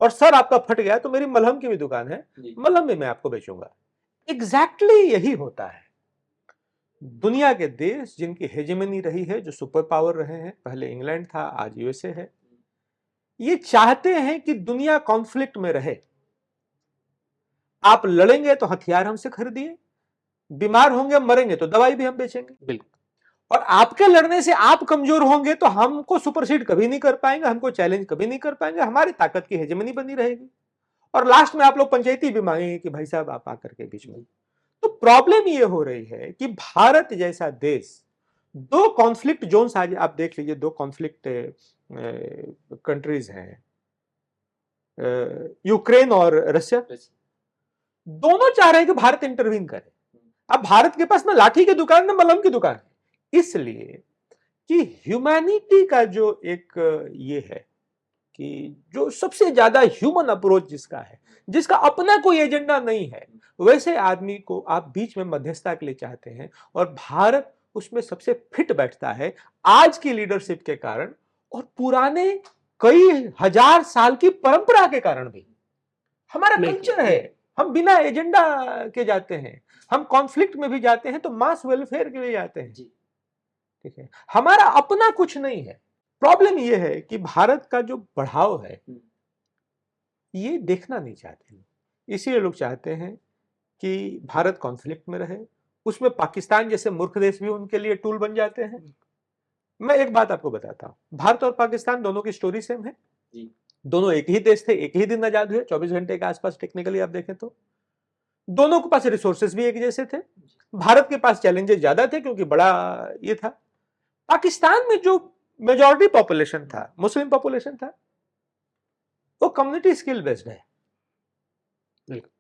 और सर आपका फट गया तो मेरी मलहम की भी दुकान है, मलहम भी मैं आपको बेचूंगा। एग्जैक्टली यही होता है। दुनिया के देश जिनकी हेजेमनी रही है, जो सुपर पावर रहे हैं, पहले इंग्लैंड था, आज यूएसए है, ये चाहते हैं कि दुनिया कॉन्फ्लिक्ट में रहे। आप लड़ेंगे तो हथियार हमसे खरीदिए, बीमार होंगे, मरेंगे तो दवाई भी हम बेचेंगे। बिल्कुल। और आपके लड़ने से आप कमजोर होंगे तो हमको सुपरसीड कभी नहीं कर पाएंगे, हमको चैलेंज कभी नहीं कर पाएंगे, हमारी ताकत की हेजेमनी बनी रहेगी, और लास्ट में आप लोग पंचायती भी मांगेंगे कि भाई साहब आप आकर के बीच में। तो प्रॉब्लम ये हो रही है कि भारत जैसा देश, दो कॉन्फ्लिक्ट जोन्स आज आप देख लीजिए, दो कॉन्फ्लिक्ट कंट्रीज हैं, यूक्रेन और रशिया, दोनों चाह रहे हैं कि भारत इंटरवीन करे। अब भारत के पास ना लाठी की दुकान ना मलम की दुकान है, इसलिए कि ह्यूमैनिटी का जो एक ये है कि जो सबसे ज्यादा ह्यूमन अप्रोच जिसका है, जिसका अपना कोई एजेंडा नहीं है, वैसे आदमी को आप बीच में मध्यस्थता के लिए चाहते हैं, और भारत उसमें सबसे फिट बैठता है आज की लीडरशिप के कारण और पुराने कई हजार साल की परंपरा के कारण भी। हमारा कल्चर है, हम बिना एजेंडा के जाते हैं, हम कॉन्फ्लिक्ट में भी जाते हैं तो मास वेलफेयर के लिए जाते हैं, ठीक है, हमारा अपना कुछ नहीं है। प्रॉब्लम यह है कि भारत का जो बढ़ाव है ये देखना नहीं चाहते, इसीलिए लोग चाहते हैं कि भारत कॉन्फ्लिक्ट में रहे, उसमें पाकिस्तान जैसे मूर्ख देश भी उनके लिए टूल बन जाते हैं। मैं एक बात आपको बताता हूं, भारत और पाकिस्तान दोनों की स्टोरी सेम है, दोनों एक ही देश थे, एक ही दिन आजाद हुए, 24 घंटे के आसपास टेक्निकली आप देखें तो। दोनों के पास रिसोर्सेज भी एक जैसे थे, भारत के पास चैलेंजेस ज्यादा थे क्योंकि बड़ा ये था। पाकिस्तान में जो मेजॉरिटी पॉपुलेशन था, मुस्लिम पॉपुलेशन था, वो कम्युनिटी स्किल बेस्ड है,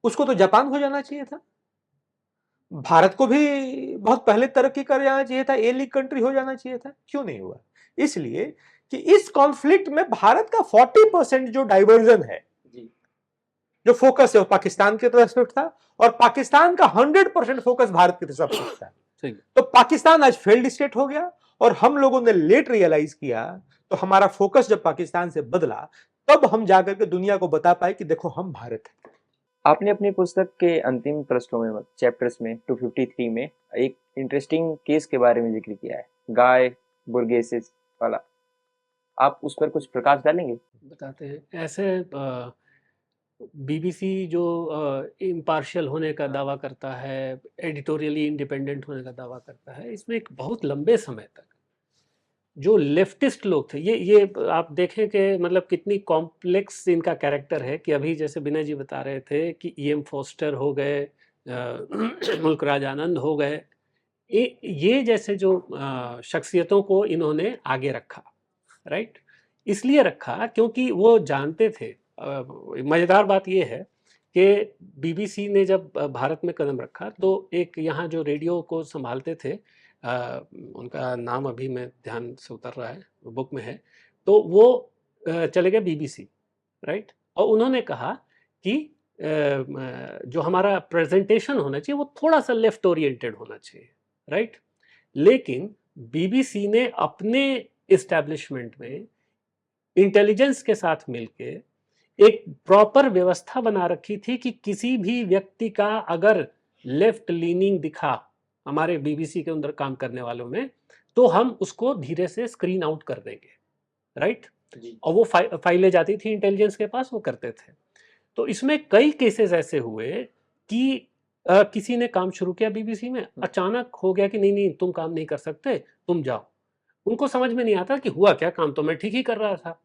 उसको तो जापान हो जाना चाहिए था, भारत को भी बहुत पहले तरक्की कर जाना चाहिए था, ए लीग कंट्री हो जाना चाहिए था, क्यों नहीं हुआ? इसलिए कि इस कॉन्फ्लिक्ट में भारत का 40% जो डाइवर्जन है, जो फोकस है वो पाकिस्तान की तरफ था, और पाकिस्तान का 100% फोकस भारत की तरफ था। तो पाकिस्तान आज फेल्ड स्टेट हो गया, और हम लोगों ने लेट रियलाइज किया, तो हमारा फोकस जब पाकिस्तान से बदला तब हम जाकर के दुनिया को बता पाए कि देखो हम भारत हैं। आपने अपनी पुस्तक के अंतिम पृष्ठों में, चैप्टर्स में 253 में एक इंटरेस्टिंग केस के बारे में जिक्र किया है, गाय बुर्गेसिस वाला। आप उस पर कुछ प्रकाश डालेंगे? बताते हैं। ऐसे बीबीसी जो इम्पार्शियल होने का दावा करता है, एडिटोरियली इंडिपेंडेंट होने का दावा करता है, इसमें एक बहुत लंबे समय तक जो लेफ्टिस्ट लोग थे, ये आप देखें कि मतलब कितनी कॉम्प्लेक्स इनका कैरेक्टर है, कि अभी जैसे विनय जी बता रहे थे कि ईएम फोस्टर हो गए, मुल्कराज आनंद हो गए, ये जैसे जो शख्सियतों को इन्होंने आगे रखा, राइट? इसलिए रखा क्योंकि वो जानते थे। मज़ेदार बात ये है कि बीबीसी ने जब भारत में कदम रखा तो एक यहाँ जो रेडियो को संभालते थे, उनका नाम अभी मैं ध्यान से उतर रहा है, बुक में है, तो वो चले गए बीबीसी, राइट? और उन्होंने कहा कि जो हमारा प्रेजेंटेशन होना चाहिए वो थोड़ा सा लेफ्ट ओरिएंटेड होना चाहिए, राइट? लेकिन बीबीसी ने अपने इस्टेब्लिशमेंट में इंटेलिजेंस के साथ मिलके एक प्रॉपर व्यवस्था बना रखी थी कि किसी भी व्यक्ति का अगर लेफ्ट लीनिंग दिखा हमारे बीबीसी के अंदर काम करने वालों में, तो हम उसको धीरे से स्क्रीन आउट कर देंगे, राइट? और वो फाइलें जाती थी इंटेलिजेंस के पास, वो करते थे। तो इसमें कई केसेस ऐसे हुए कि किसी ने काम शुरू किया बीबीसी में, अचानक हो गया कि नहीं नहीं तुम काम नहीं कर सकते, तुम जाओ। उनको समझ में नहीं आता कि हुआ क्या, काम तो मैं ठीक ही कर रहा था।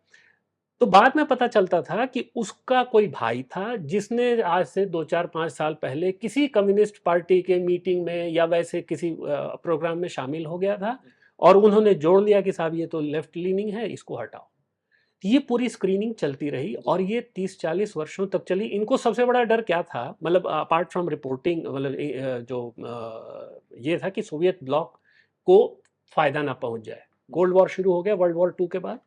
तो बाद में पता चलता था कि उसका कोई भाई था जिसने आज से 2-4-5 साल पहले किसी कम्युनिस्ट पार्टी के मीटिंग में या वैसे किसी प्रोग्राम में शामिल हो गया था, और उन्होंने जोड़ लिया कि साहब ये तो लेफ्ट लीनिंग है, इसको हटाओ। ये पूरी स्क्रीनिंग चलती रही और ये 30-40 वर्षों तक चली। इनको सबसे बड़ा डर क्या था, मतलब अपार्ट फ्रॉम रिपोर्टिंग, मतलब जो ये था कि सोवियत ब्लॉक को फायदा ना पहुंच जाए। कोल्ड वॉर शुरू हो गया वर्ल्ड वॉर 2 के बाद,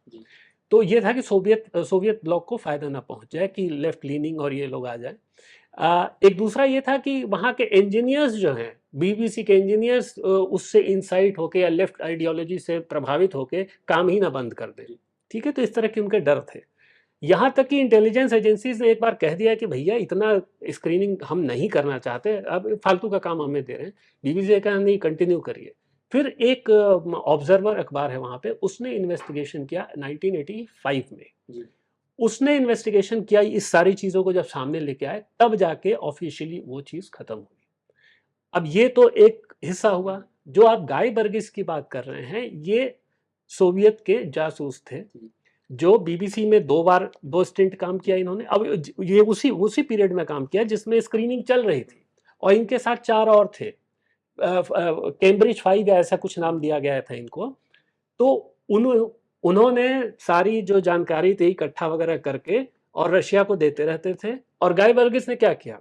तो ये था कि सोवियत ब्लॉक को फायदा ना पहुंच जाए, कि लेफ्ट लीनिंग और ये लोग आ जाए। एक दूसरा ये था कि वहाँ के इंजीनियर्स जो हैं, बीबीसी के इंजीनियर्स उससे इंसाइट होके या लेफ्ट आइडियोलॉजी से प्रभावित होके काम ही ना बंद कर दें, ठीक है? तो इस तरह के उनके डर थे। यहाँ तक कि इंटेलिजेंस एजेंसीज ने एक बार कह दिया कि भैया इतना स्क्रीनिंग हम नहीं करना चाहते, अब फालतू का काम हमें दे रहे हैं। बीबीसी ने कहा नहीं, कंटिन्यू करिए। फिर एक ऑब्जर्वर अखबार है वहाँ पे, उसने इन्वेस्टिगेशन किया 1985 में। उसने इन्वेस्टिगेशन किया, इस सारी चीज़ों को जब सामने लेके आए, तब जाके ऑफिशियली वो चीज़ खत्म हुई। अब ये तो एक हिस्सा हुआ। जो आप गाय बर्गिस की बात कर रहे हैं, ये सोवियत के जासूस थे जो बीबीसी में 2 बार 2 स्टिंट काम किया इन्होंने। अब ये उसी पीरियड में काम किया जिसमें स्क्रीनिंग चल रही थी, और इनके साथ 4 और थे, कैम्ब्रिज 5 या ऐसा कुछ नाम दिया गया था इनको। तो उन्होंने सारी जो जानकारी थी इकट्ठा वगैरह करके और रशिया को देते रहते थे। और गाय वर्गीस ने क्या किया,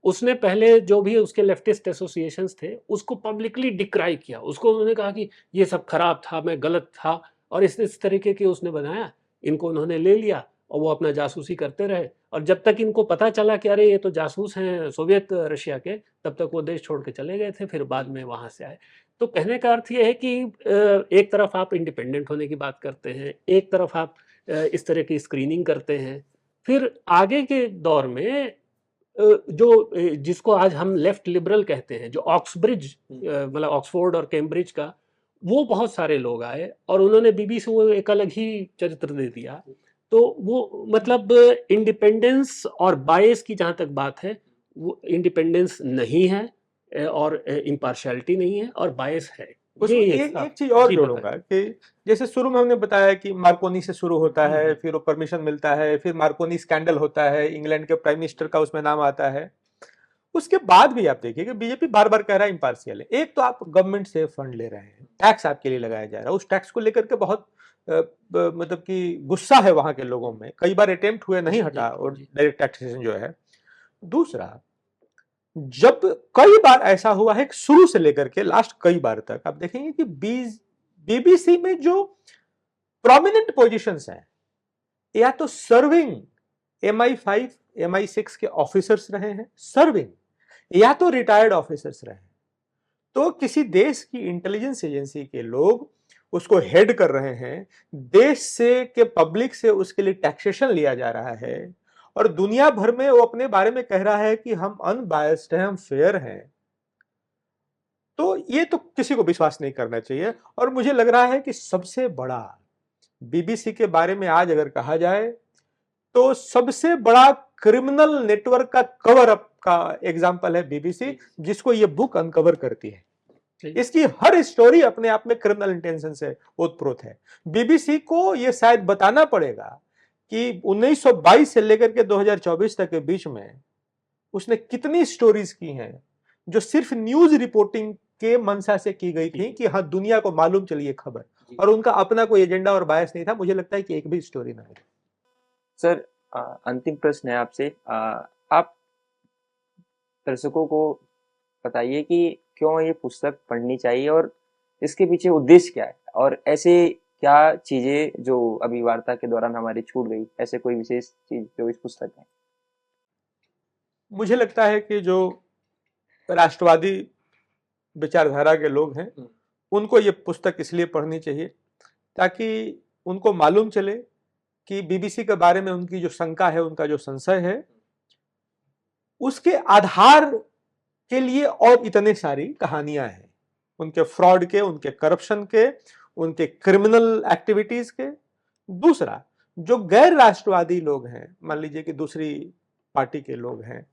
उसने पहले जो भी उसके लेफ्टिस्ट एसोसिएशंस थे उसको पब्लिकली डिक्राई किया, उसको उन्होंने कहा कि ये सब खराब था, मैं गलत था, और इस तरीके की उसने बनाया। इनको उन्होंने ले लिया और वो अपना जासूसी करते रहे, और जब तक इनको पता चला कि अरे ये तो जासूस हैं सोवियत रशिया के, तब तक वो देश छोड़ के चले गए थे, फिर बाद में वहां से आए। तो कहने का अर्थ ये है कि एक तरफ आप इंडिपेंडेंट होने की बात करते हैं, एक तरफ आप इस तरह की स्क्रीनिंग करते हैं, फिर आगे के दौर में जो जिसको आज हम लेफ्ट लिबरल कहते हैं, जो ऑक्सब्रिज मतलब ऑक्सफोर्ड और कैम्ब्रिज का, वो बहुत सारे लोग आए और उन्होंने बीबीसी को एक अलग ही चरित्र दे दिया। तो वो मतलब इंडिपेंडेंस और बायस की जहाँ तक बात है, वो इंडिपेंडेंस नहीं है और इम्पार्शियलिटी नहीं है, और बायस है। उसमें एक चीज और जोड़ूंगा कि जैसे शुरू में हमने बताया कि मार्कोनी से शुरू होता है, फिर वो परमिशन मिलता है, फिर मार्कोनी स्कैंडल होता है, इंग्लैंड के प्राइम मिनिस्टर का उसमें नाम आता है। उसके बाद भी आप देखिए कि बीजेपी बार बार कह रहा है इम्पार्शियल है। एक तो आप गवर्नमेंट से फंड ले रहे हैं, टैक्स आपके लिए लगाया जा रहा है, उस टैक्स को लेकर के बहुत मतलब कि गुस्सा है वहां के लोगों में, कई बार अटेम्प्ट हुए, नहीं हटा, और डायरेक्ट टैक्सेशन जो है। दूसरा, जब कई बार ऐसा हुआ है शुरू से लेकर के लास्ट कई बार तक, आप देखेंगे कि बीबीसी में जो प्रोमिनेंट पोजीशंस हैं, या तो सर्विंग MI5 MI6 के ऑफिसर्स रहे हैं, सर्विंग, या तो रिटायर्ड ऑफिसर्स रहे हैं। तो किसी देश की इंटेलिजेंस एजेंसी के लोग उसको हेड कर रहे हैं, देश से के पब्लिक से उसके लिए टैक्सेशन लिया जा रहा है, और दुनिया भर में वो अपने बारे में कह रहा है कि हम अनबायस्ड हैं, हम फेयर हैं। तो ये तो किसी को विश्वास नहीं करना चाहिए। और मुझे लग रहा है कि सबसे बड़ा बीबीसी के बारे में आज अगर कहा जाए तो सबसे बड़ा क्रिमिनल नेटवर्क का कवर अप का एग्जांपल है बीबीसी, जिसको ये बुक अनकवर करती है। इसकी हर स्टोरी अपने आप में क्रिमिनल इंटेंशन से ओतप्रोत है। बीबीसी को ये शायद बताना पड़ेगा कि 1922 से लेकर के 2024 तक के बीच में उसने कितनी स्टोरीज की हैं जो सिर्फ न्यूज रिपोर्टिंग के मंशा से की गई थी कि हाँ दुनिया को मालूम चली ये खबर, और उनका अपना कोई एजेंडा और बायस नहीं था। मुझे लगता है कि एक भी स्टोरी ना है। सर, अंतिम प्रश्न है आपसे। आप दर्शकों को बताइए कि क्यों ये पुस्तक पढ़नी चाहिए और इसके पीछे उद्देश्य क्या है, और ऐसे क्या चीजें जो अभी वार्ता के दौरान हमारी छूट गई, ऐसे कोई विशेष चीज जो इस पुस्तक में? मुझे लगता है कि जो राष्ट्रवादी विचारधारा के लोग हैं उनको ये पुस्तक इसलिए पढ़नी चाहिए ताकि उनको मालूम चले कि बीबीसी के बारे में उनकी जो शंका है, उनका जो संशय है, उसके आधार के लिए और इतने सारी कहानियां हैं, उनके फ्रॉड के, उनके करप्शन के, उनके क्रिमिनल एक्टिविटीज के। दूसरा, जो गैर राष्ट्रवादी लोग हैं, मान लीजिए कि दूसरी पार्टी के लोग हैं,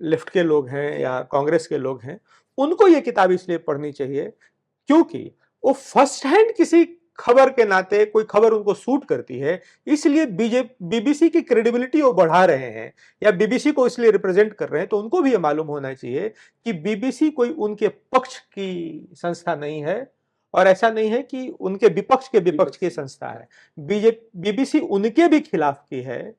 लेफ्ट के लोग हैं या कांग्रेस के लोग हैं, उनको ये किताब इसलिए पढ़नी चाहिए क्योंकि वो फर्स्ट हैंड किसी खबर के नाते कोई खबर उनको सूट करती है, इसलिए बीबीसी की क्रेडिबिलिटी वो बढ़ा रहे हैं या बीबीसी को इसलिए रिप्रेजेंट कर रहे हैं। तो उनको भी ये मालूम होना चाहिए कि बीबीसी कोई उनके पक्ष की संस्था नहीं है, और ऐसा नहीं है कि उनके विपक्ष के विपक्ष की संस्था है। बीबीसी उनके भी खिलाफ की है,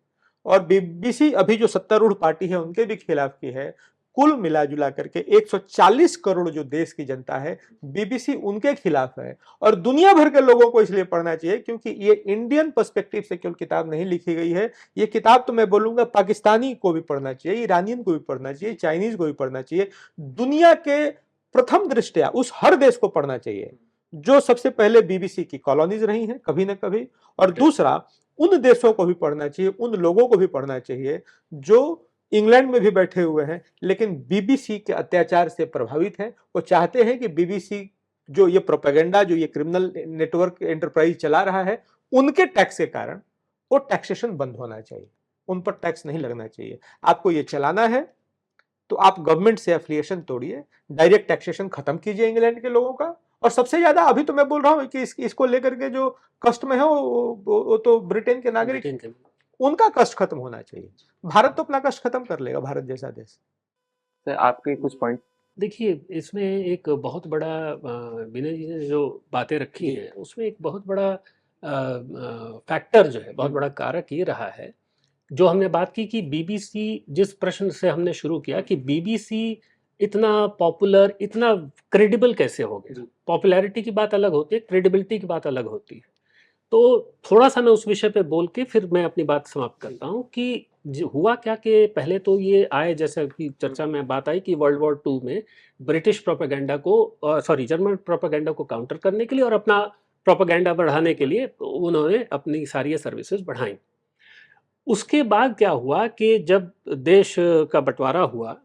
और बीबीसी अभी जो सत्तारूढ़ पार्टी है उनके भी खिलाफ की है। कुल मिला जुला करके 140 करोड़ जो देश की जनता है, बीबीसी उनके खिलाफ है। और दुनिया भर के लोगों को इसलिए पढ़ना चाहिए क्योंकि ये इंडियन पर्सपेक्टिव से केवल किताब नहीं लिखी गई है। ये किताब तो मैं बोलूंगा पाकिस्तानी को भी पढ़ना चाहिए, ईरानियन को भी पढ़ना चाहिए, चाइनीज को भी पढ़ना चाहिए। दुनिया के प्रथम दृष्टया उस हर देश को पढ़ना चाहिए जो सबसे पहले बीबीसी की कॉलोनीज रही हैं कभी ना कभी, और दूसरा उन देशों को भी पढ़ना चाहिए, उन लोगों को भी पढ़ना चाहिए जो इंग्लैंड में भी बैठे हुए हैं लेकिन बीबीसी के अत्याचार से प्रभावित हैं। वो चाहते हैं कि बीबीसी जो ये प्रोपेगेंडा, जो ये क्रिमिनल नेटवर्क एंटरप्राइज चला रहा है, उनके टैक्स के कारण वो टैक्सेशन बंद होना चाहिए, उन पर टैक्स नहीं लगना चाहिए। आपको ये चलाना है तो आप गवर्नमेंट से एफिलिएशन तोड़िए, डायरेक्ट टैक्सेशन खत्म कीजिए इंग्लैंड के लोगों का। और सबसे ज्यादा अभी तो मैं बोल रहा हूं कि इसको लेकर के जो कष्ट में है वो तो ब्रिटेन के नागरिक, उनका कष्ट खत्म होना चाहिए। भारत तो अपना कष्ट खत्म कर लेगा, भारत जैसा देश। सर आपके कुछ पॉइंट। देखिए, इसमें एक बहुत बड़ा विनय जी ने जो बातें रखी हैं, उसमें एक बहुत बड़ा फैक्टर जो है, बहुत बड़ा कारक ये रहा है, जो हमने बात की कि बीबीसी, जिस प्रश्न से हमने शुरू किया कि बीबीसी इतना पॉपुलर, इतना क्रेडिबल कैसे हो गया। पॉपुलैरिटी की बात अलग होती है, क्रेडिबिलिटी की बात अलग होती है। तो थोड़ा सा मैं उस विषय पे बोल के फिर मैं अपनी बात समाप्त करता हूँ कि हुआ क्या कि पहले तो ये आए, जैसा कि चर्चा में बात आई कि वर्ल्ड वॉर टू में ब्रिटिश प्रोपेगेंडा को, सॉरी, जर्मन प्रोपेगेंडा को काउंटर करने के लिए और अपना प्रोपेगेंडा बढ़ाने के लिए उन्होंने अपनी सारी सर्विसेज बढ़ाई। उसके बाद क्या हुआ कि जब देश का बंटवारा हुआ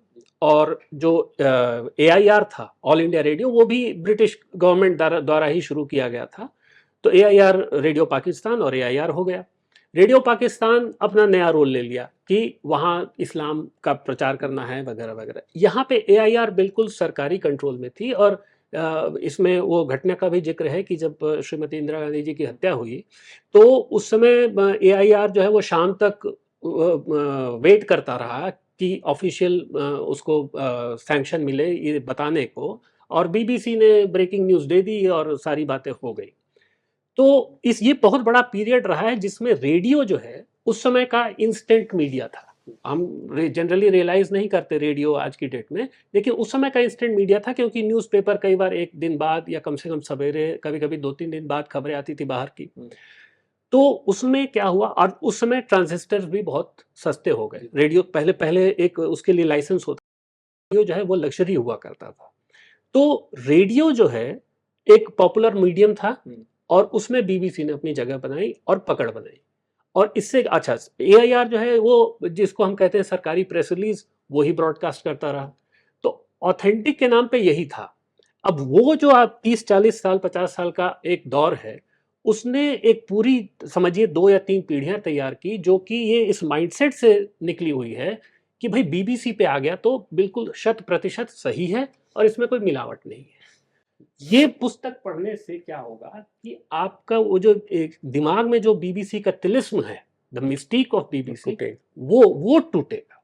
और जो AIR था, ऑल इंडिया रेडियो, वो भी ब्रिटिश गवर्नमेंट द्वारा ही शुरू किया गया था। तो AIR रेडियो पाकिस्तान और AIR हो गया। रेडियो पाकिस्तान अपना नया रोल ले लिया कि वहाँ इस्लाम का प्रचार करना है वगैरह वगैरह। यहाँ पे AIR बिल्कुल सरकारी कंट्रोल में थी और इसमें वो घटना का भी जिक्र है कि जब श्रीमती इंदिरा गांधी जी की हत्या हुई तो उस समय AIR जो है वो शाम तक वेट करता रहा कि ऑफिशियल उसको सैंक्शन मिले ये बताने को, और बीबीसी ने ब्रेकिंग न्यूज़ दे दी और सारी बातें हो गई। तो ये बहुत बड़ा पीरियड रहा है जिसमें रेडियो जो है उस समय का इंस्टेंट मीडिया था। हम जनरली रियलाइज नहीं करते रेडियो आज की डेट में, लेकिन उस समय का इंस्टेंट मीडिया था, क्योंकि न्यूज़पेपर कई बार एक दिन बाद या कम से कम सवेरे, कभी कभी 2-3 दिन बाद खबरें आती थी बाहर की। तो उसमें क्या हुआ, और उस समय ट्रांजिस्टर भी बहुत सस्ते हो गए। रेडियो पहले पहले एक उसके लिए लाइसेंस होता, रेडियो जो है वो लग्जरी हुआ करता था। तो रेडियो जो है एक पॉपुलर मीडियम था और उसमें बीबीसी ने अपनी जगह बनाई और पकड़ बनाई। और इससे अच्छा AIR जो है वो, जिसको हम कहते हैं सरकारी प्रेस रिलीज, वो ही ब्रॉडकास्ट करता रहा। तो ऑथेंटिक के नाम पे यही था। अब वो जो आप 30-40 साल 50 साल का एक दौर है, उसने एक पूरी, समझिए 2 या 3 पीढ़ियां तैयार की, जो कि ये इस माइंडसेट से निकली हुई है कि भाई बीबीसी पे आ गया तो बिल्कुल 100% सही है और इसमें कोई मिलावट नहीं है। ये पुस्तक पढ़ने से क्या होगा कि आपका वो जो एक दिमाग में जो बीबीसी का तिलिस्म है, द मिस्टीक ऑफ बीबीसी, वो टूटेगा।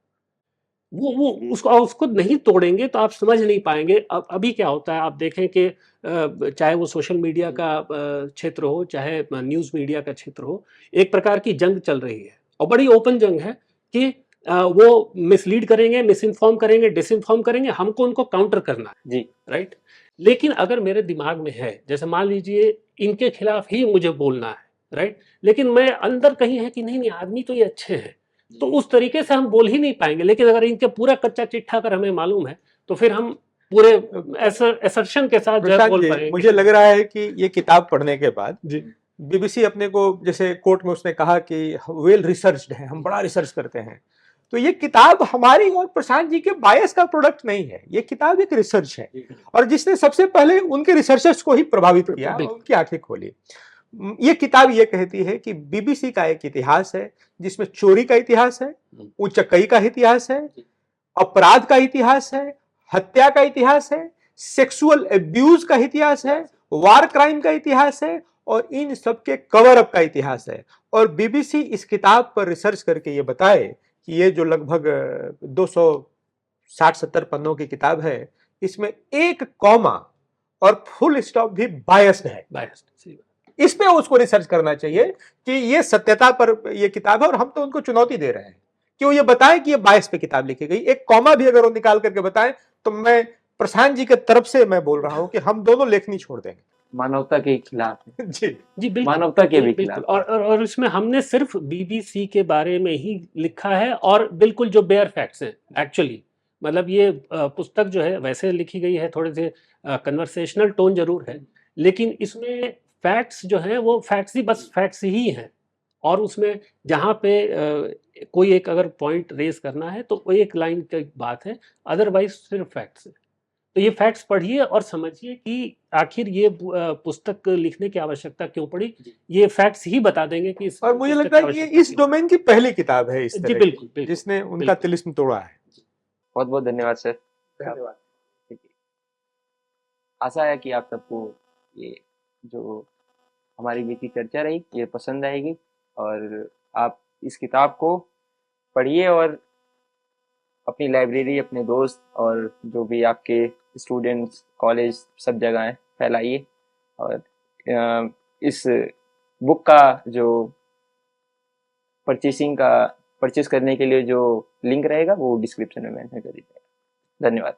वो उसको नहीं तोड़ेंगे तो आप समझ नहीं पाएंगे। अब अभी क्या होता है, आप देखें कि चाहे वो सोशल मीडिया का क्षेत्र हो, चाहे न्यूज़ मीडिया का क्षेत्र हो, एक प्रकार की जंग चल रही है और बड़ी ओपन जंग है कि वो मिसलीड करेंगे, मिस इन्फॉर्म करेंगे, डिसइन्फॉर्म करेंगे, हमको उनको काउंटर करना है जी। राइट। लेकिन अगर मेरे दिमाग में है, जैसे मान लीजिए इनके खिलाफ ही मुझे बोलना है राइट, लेकिन मैं अंदर कहीं है कि नहीं नहीं आदमी तो ये अच्छे हैं, तो उस तरीके से हम बोल ही नहीं पाएंगे। लेकिन अगर इनके पूरा कच्चा चिट्ठा अगर हमें मालूम है तो फिर हम पूरे असर्शन के साथ जो है बोल पाएंगे। मुझे लग रहा है कि ये किताब पढ़ने के बाद जी बीबीसी अपने को, जैसे कोर्ट में उसने कहा कि वेल रिसर्च्ड है, हम बड़ा रिसर्च करते हैं, तो ये किताब हमारी और प्रशांत जी के बायस का प्रोडक्ट नहीं है, ये किताब एक रिसर्च है और जिसने सबसे पहले उनके रिसर्चर्स को ही प्रभावित किया, उनकी आंखें खोली। ये किताब ये कहती है कि बीबीसी का एक इतिहास है जिसमें चोरी का इतिहास है, उचक्कई का इतिहास है, अपराध का इतिहास है, हत्या का इतिहास है, सेक्सुअल एब्यूज का इतिहास है, वार क्राइम का इतिहास है और इन सब के कवर अप का इतिहास है। और बीबीसी इस किताब पर रिसर्च करके ये बताए कि ये जो लगभग 260-70 पन्नों की किताब है, इसमें एक कॉमा और फुल स्टॉप भी बायस्ड है। इस पे उसको रिसर्च करना चाहिए कि ये सत्यता पर ये किताब है, और हम तो उनको चुनौती दे रहे हैं कि वो ये बताएं कि ये बायस पे किताब लिखी गई। एक कॉमा भी अगर वो निकाल करके बताएं तो मैं प्रशांत जी के तरफ से मैं बोल रहा हूं कि हम दोनों लेखनी छोड़ देंगे। मानवता के खिलाफ जी जी बिल्कुल, मानवता के भी खिलाफ। और इसमें हमने सिर्फ बीबीसी के बारे में ही लिखा है और बिल्कुल जो बेयर फैक्ट्स हैं एक्चुअली। मतलब ये पुस्तक जो है वैसे लिखी गई है, थोड़े से कन्वर्सेशनल टोन जरूर है, लेकिन इसमें फैक्ट्स जो हैं वो फैक्ट्स ही, बस फैक्ट्स ही हैं। और उसमें जहाँ पे कोई एक अगर पॉइंट रेज करना है तो वो एक लाइन की बात है, अदरवाइज सिर्फ फैक्ट्स है। तो ये फैक्ट्स पढ़िए और समझिए कि आखिर ये पुस्तक लिखने की आवश्यकता क्यों पड़ी। ये फैक्ट्स ही बता देंगे कि और मुझे लगता है कि ये इस डोमेन की पहली किताब है इस तरह जी बिल्कुल, की जिसने उनका तिलिस्म तोड़ा है। बहुत बहुत धन्यवाद सर। धन्यवाद। आशा है कि आप सबको ये जो हमारी बीती चर्चा रही ये पसंद आएगी और आप इस किताब को पढ़िए और अपनी लाइब्रेरी, अपने दोस्त और जो भी आपके स्टूडेंट्स, कॉलेज, सब जगह हैं, फैलाइए। और इस बुक का जो परचेस करने के लिए जो लिंक रहेगा वो डिस्क्रिप्शन में मेंशन कर दीजिएगा। धन्यवाद।